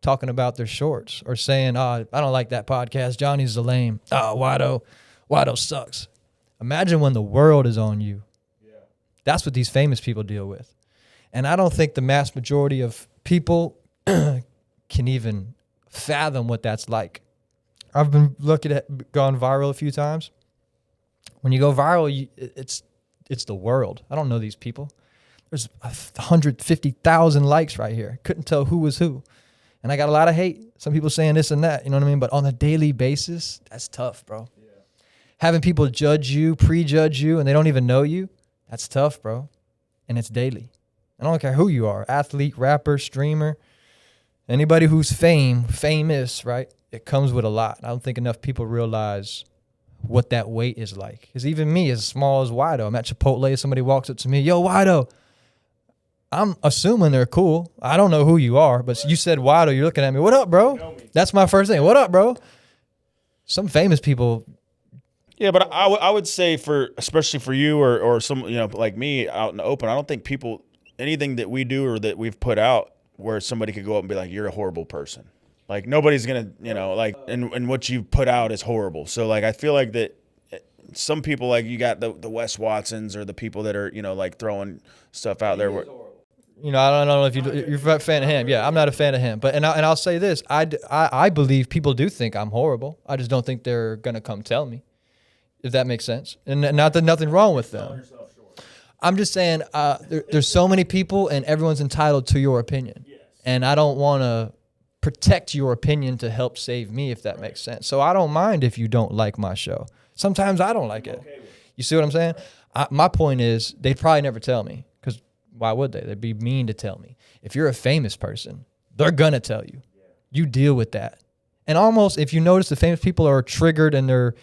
talking about their shorts or saying, oh, I don't like that podcast. Johnny's a lame. Oh, Wydo sucks. Imagine when the world is on you. Yeah. That's what these famous people deal with. And I don't think the mass majority of people can even fathom what that's like. I've been gone viral a few times. When you go viral, it's the world. I don't know these people. There's 150,000 likes right here. Couldn't tell who was who. And I got a lot of hate. Some people saying this and that, you know what I mean? But on a daily basis, that's tough, bro. Yeah. Having people judge you, prejudge you, and they don't even know you, that's tough, bro. And it's daily. I don't care who you are, athlete, rapper, streamer, anybody who's famous, right? It comes with a lot. I don't think enough people realize what that weight is like. Because even me, as small as Wydo, I'm at Chipotle, somebody walks up to me, yo, Wydo. I'm assuming they're cool. I don't know who you are, but you said Wydo, you're looking at me. What up, bro? That's my first thing. What up, bro? Some famous people. Yeah, but I would say especially for you or some, like me out in the open, I don't think anything that we do or that we've put out where somebody could go up and be like, you're a horrible person. Like nobody's going to, and what you put out is horrible. So like, I feel like that some people, like you got the Wes Watsons or the people that are, like throwing stuff out there. I don't know if you're a fan of him. Yeah, I'm not a fan of him. But I'll say this: I believe people do think I'm horrible. I just don't think they're gonna come tell me, if that makes sense. And not that nothing wrong with them. I'm just saying there's so many people, and everyone's entitled to your opinion. Yes. And I don't want to protect your opinion to help save me, if that makes sense. So I don't mind if you don't like my show. Sometimes I don't like it. You see what I'm saying? My point is, they'd probably never tell me. Why would they? They'd be mean to tell me. If you're a famous person, they're going to tell you. Yeah. You deal with that. And almost, if you notice, the famous people are triggered and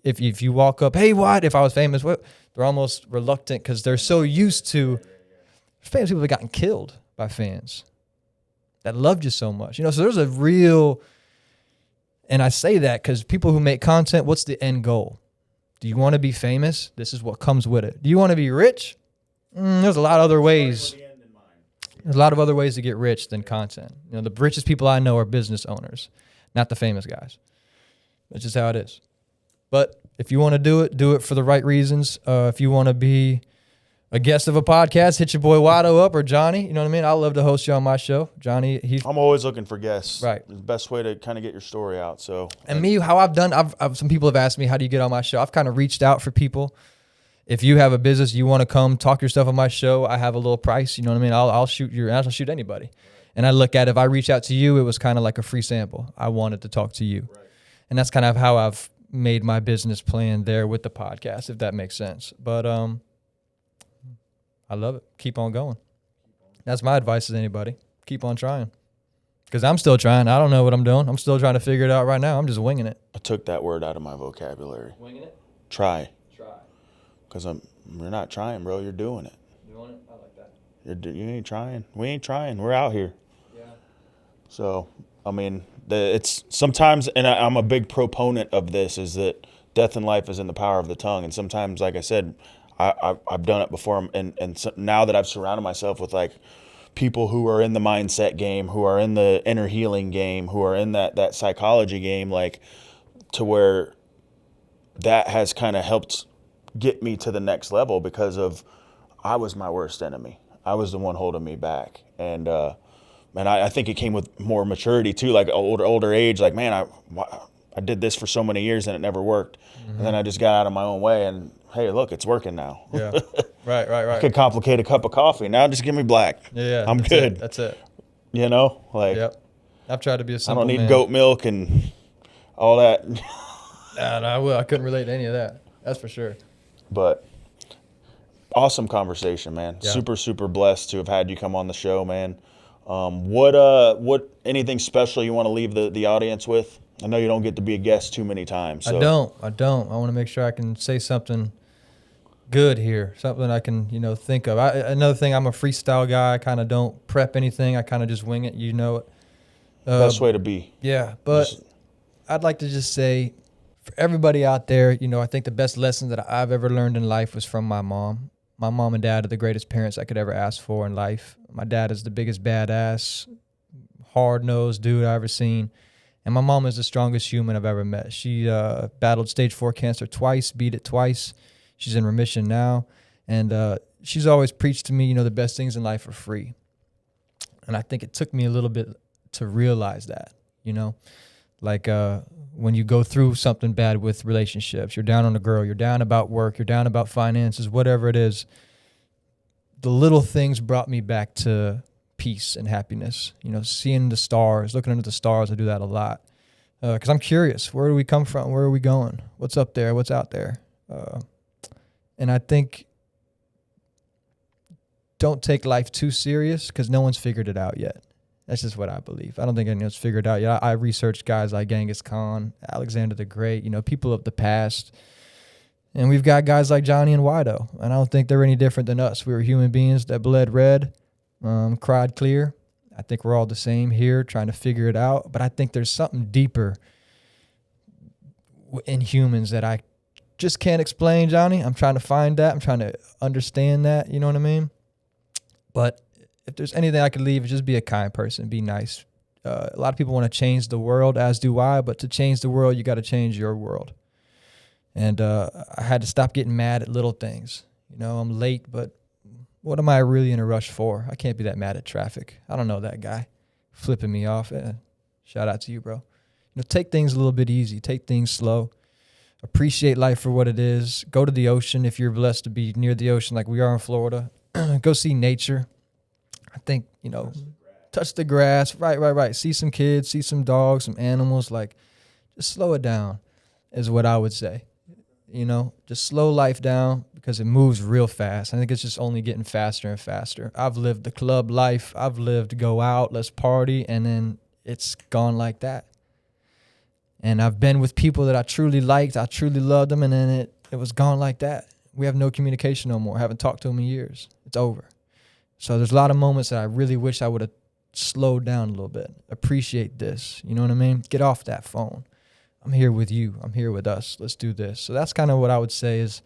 if you walk up, hey, what? If I was famous, what? They're almost reluctant because they're so used to famous people that gotten killed by fans that loved you so much. So there's a real, and I say that because people who make content, what's the end goal? Do you want to be famous? This is what comes with it. Do you want to be rich? There's a lot of other ways. There's a lot of other ways to get rich than content. The richest people I know are business owners, not the famous guys. That's just how it is. But if you want to do it for the right reasons. If you want to be a guest of a podcast, hit your boy Wydo up or Jonnie. You know what I mean? I'd love to host you on my show. Jonnie, I'm always looking for guests. Right. The best way to kind of get your story out. So. And me, how I've done, some people have asked me, how do you get on my show? I've kind of reached out for people. If you have a business, you want to come talk your stuff on my show, I have a little price. You know what I mean? I'll shoot anybody. And I look at, if I reach out to you, it was kind of like a free sample. I wanted to talk to you. Right. And that's kind of how I've made my business plan there with the podcast, if that makes sense. But I love it. Keep on going. That's my advice to anybody. Keep on trying. Because I'm still trying. I don't know what I'm doing. I'm still trying to figure it out right now. I'm just winging it. I took that word out of my vocabulary. Winging it? Try. Try. Because you're not trying, bro. You're doing it. Doing it? I like that. You ain't trying. We ain't trying. We're out here. Yeah. So, I mean, it's sometimes, and I'm a big proponent of this, is that death and life is in the power of the tongue. And sometimes, like I said, I've done it before. And so now that I've surrounded myself with, like, people who are in the mindset game, who are in the inner healing game, who are in that psychology game, like, to where that has kind of helped get me to the next level, because of I was my worst enemy. I was the one holding me back. And I think it came with more maturity too, like older age, like, man, I did this for so many years and it never worked. Mm-hmm. And then I just got out of my own way, and hey, look, it's working now. Yeah. Right. I could complicate a cup of coffee. Now just give me black. Yeah. I'm good. That's it. You know, like, yep. I've tried to be a simple I don't need man. goat milk and all that. No, I couldn't relate to any of that. That's for sure. But awesome conversation, man. Yeah. Super, super blessed to have had you come on the show, man. What anything special you want to leave the audience with? I know you don't get to be a guest too many times. So. I don't. I want to make sure I can say something good here, something I can, think of. Another thing, I'm a freestyle guy. I kind of don't prep anything. I kind of just wing it. You know it. Best way to be. Yeah, but I'd like to just say, for everybody out there, I think the best lesson that I've ever learned in life was from my mom. My mom and dad are the greatest parents I could ever ask for in life. My dad is the biggest badass, hard-nosed dude I've ever seen. And my mom is the strongest human I've ever met. She battled stage 4 cancer twice, beat it twice. She's in remission now. And she's always preached to me, the best things in life are free. And I think it took me a little bit to realize that, like when you go through something bad with relationships, you're down on a girl, you're down about work, you're down about finances, whatever it is, the little things brought me back to peace and happiness. Seeing the stars, looking into the stars, I do that a lot because I'm curious. Where do we come from? Where are we going? What's up there? What's out there? And I think don't take life too serious because no one's figured it out yet. That's just what I believe. I don't think anyone's figured out yet. I researched guys like Genghis Khan, Alexander the Great, people of the past. And we've got guys like Jonnie and Wydo. And I don't think they're any different than us. We were human beings that bled red, cried clear. I think we're all the same here trying to figure it out. But I think there's something deeper in humans that I just can't explain, Jonnie. I'm trying to find that. I'm trying to understand that. You know what I mean? But if there's anything I could leave, just be a kind person, be nice. A lot of people want to change the world, as do I, but to change the world, you got to change your world. And I had to stop getting mad at little things. I'm late, but what am I really in a rush for? I can't be that mad at traffic. I don't know that guy flipping me off. Shout out to you, bro. Take things a little bit easy. Take things slow. Appreciate life for what it is. Go to the ocean if you're blessed to be near the ocean like we are in Florida. Go see nature. I think, touch the grass. Right. See some kids, see some dogs, some animals. Like, just slow it down is what I would say. Just slow life down because it moves real fast. I think it's just only getting faster and faster. I've lived the club life. I've lived go out, let's party, and then it's gone like that. And I've been with people that I truly liked. I truly loved them, and then it was gone like that. We have no communication no more. I haven't talked to them in years. It's over. So there's a lot of moments that I really wish I would have slowed down a little bit. Appreciate this. You know what I mean? Get off that phone. I'm here with you. I'm here with us. Let's do this. So that's kind of what I would say is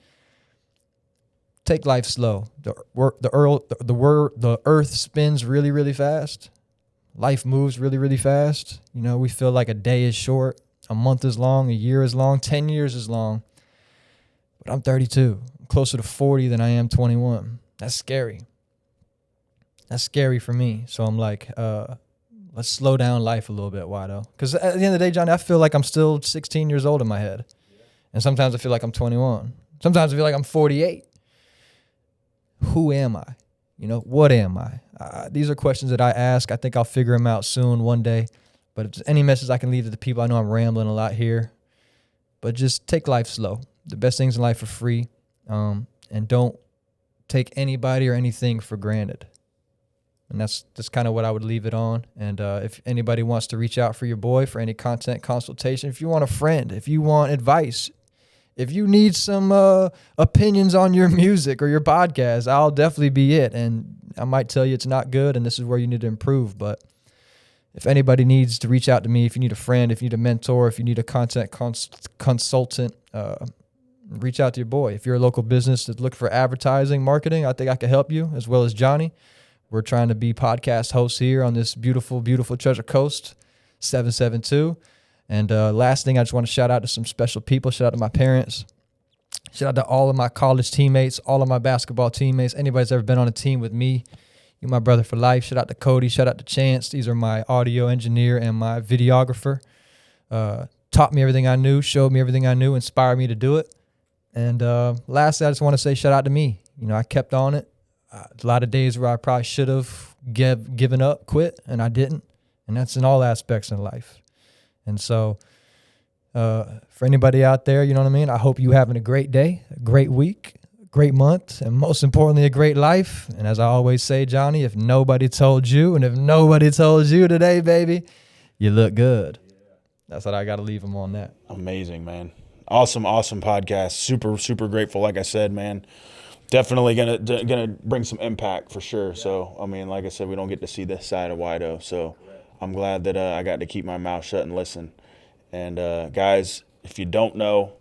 take life slow. The earth spins really, really fast. Life moves really, really fast. We feel like a day is short, a month is long, a year is long, 10 years is long. But I'm 32. I'm closer to 40 than I am 21. That's scary. That's scary for me. So I'm like, let's slow down life a little bit, Wydo. Because at the end of the day, Jonnie, I feel like I'm still 16 years old in my head. And sometimes I feel like I'm 21. Sometimes I feel like I'm 48. Who am I? What am I? These are questions that I ask. I think I'll figure them out soon, one day. But if there's any message I can leave to the people, I know I'm rambling a lot here. But just take life slow. The best things in life are free. And don't take anybody or anything for granted. And that's kind of what I would leave it on. And if anybody wants to reach out for your boy for any content consultation, if you want a friend, if you want advice, if you need some opinions on your music or your podcast, I'll definitely be it. And I might tell you it's not good and this is where you need to improve. But if anybody needs to reach out to me, if you need a friend, if you need a mentor, if you need a content consultant, reach out to your boy. If you're a local business that's looking for advertising, marketing, I think I can help you, as well as Jonnie. We're trying to be podcast hosts here on this beautiful, beautiful Treasure Coast 772. And last thing, I just want to shout out to some special people. Shout out to my parents. Shout out to all of my college teammates, all of my basketball teammates, anybody that's ever been on a team with me. You're my brother for life. Shout out to Cody. Shout out to Chance. These are my audio engineer and my videographer. Taught me everything I knew, showed me everything I knew, inspired me to do it. And lastly, I just want to say shout out to me. I kept on it. A lot of days where I probably should have given up, quit, and I didn't. And that's in all aspects in life. And so for anybody out there, you know what I mean? I hope you having a great day, a great week, a great month, and most importantly, a great life. And as I always say, Jonnie, if nobody told you, and if nobody told you today, baby, you look good. That's what I got to leave them on that. Amazing, man. Awesome podcast. Super, super grateful. Like I said, man, definitely gonna bring some impact for sure. So, I mean, like I said, we don't get to see this side of Wydo. So I'm glad that I got to keep my mouth shut and listen. And guys, if you don't know,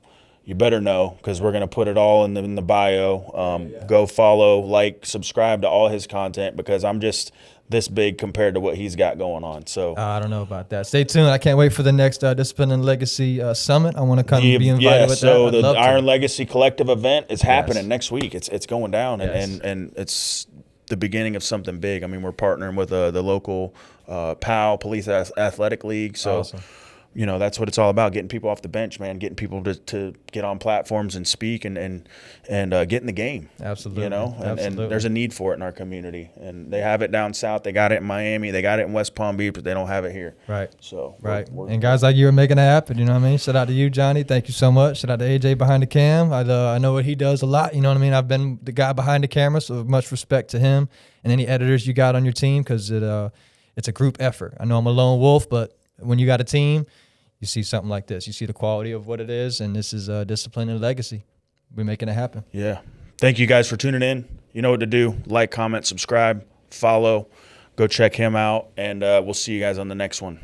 you better know, because we're gonna put it all in the bio. Go follow, like, subscribe to all his content, because I'm just this big compared to what he's got going on. So I don't know about that. Stay tuned. I can't wait for the next Discipline and Legacy Summit. I want to come and be invited with that. So the Iron Legacy Collective event is happening next week. It's going down, and it's the beginning of something big. I mean, we're partnering with the local PAL Police Athletic League. So. Awesome. That's what it's all about, getting people off the bench, man, getting people to get on platforms and speak and get in the game. Absolutely. And there's a need for it in our community. And they have it down south. They got it in Miami. They got it in West Palm Beach, but they don't have it here. Right. So And guys like you are making it happen, you know what I mean? Shout out to you, Jonnie. Thank you so much. Shout out to AJ behind the cam. I know what he does a lot, you know what I mean? I've been the guy behind the camera, so much respect to him and any editors you got on your team, because it's a group effort. I know I'm a lone wolf, but when you got a team, you see something like this. You see the quality of what it is, and this is Discipline and Legacy. We're making it happen. Yeah. Thank you guys for tuning in. You know what to do. Like, comment, subscribe, follow. Go check him out, and we'll see you guys on the next one.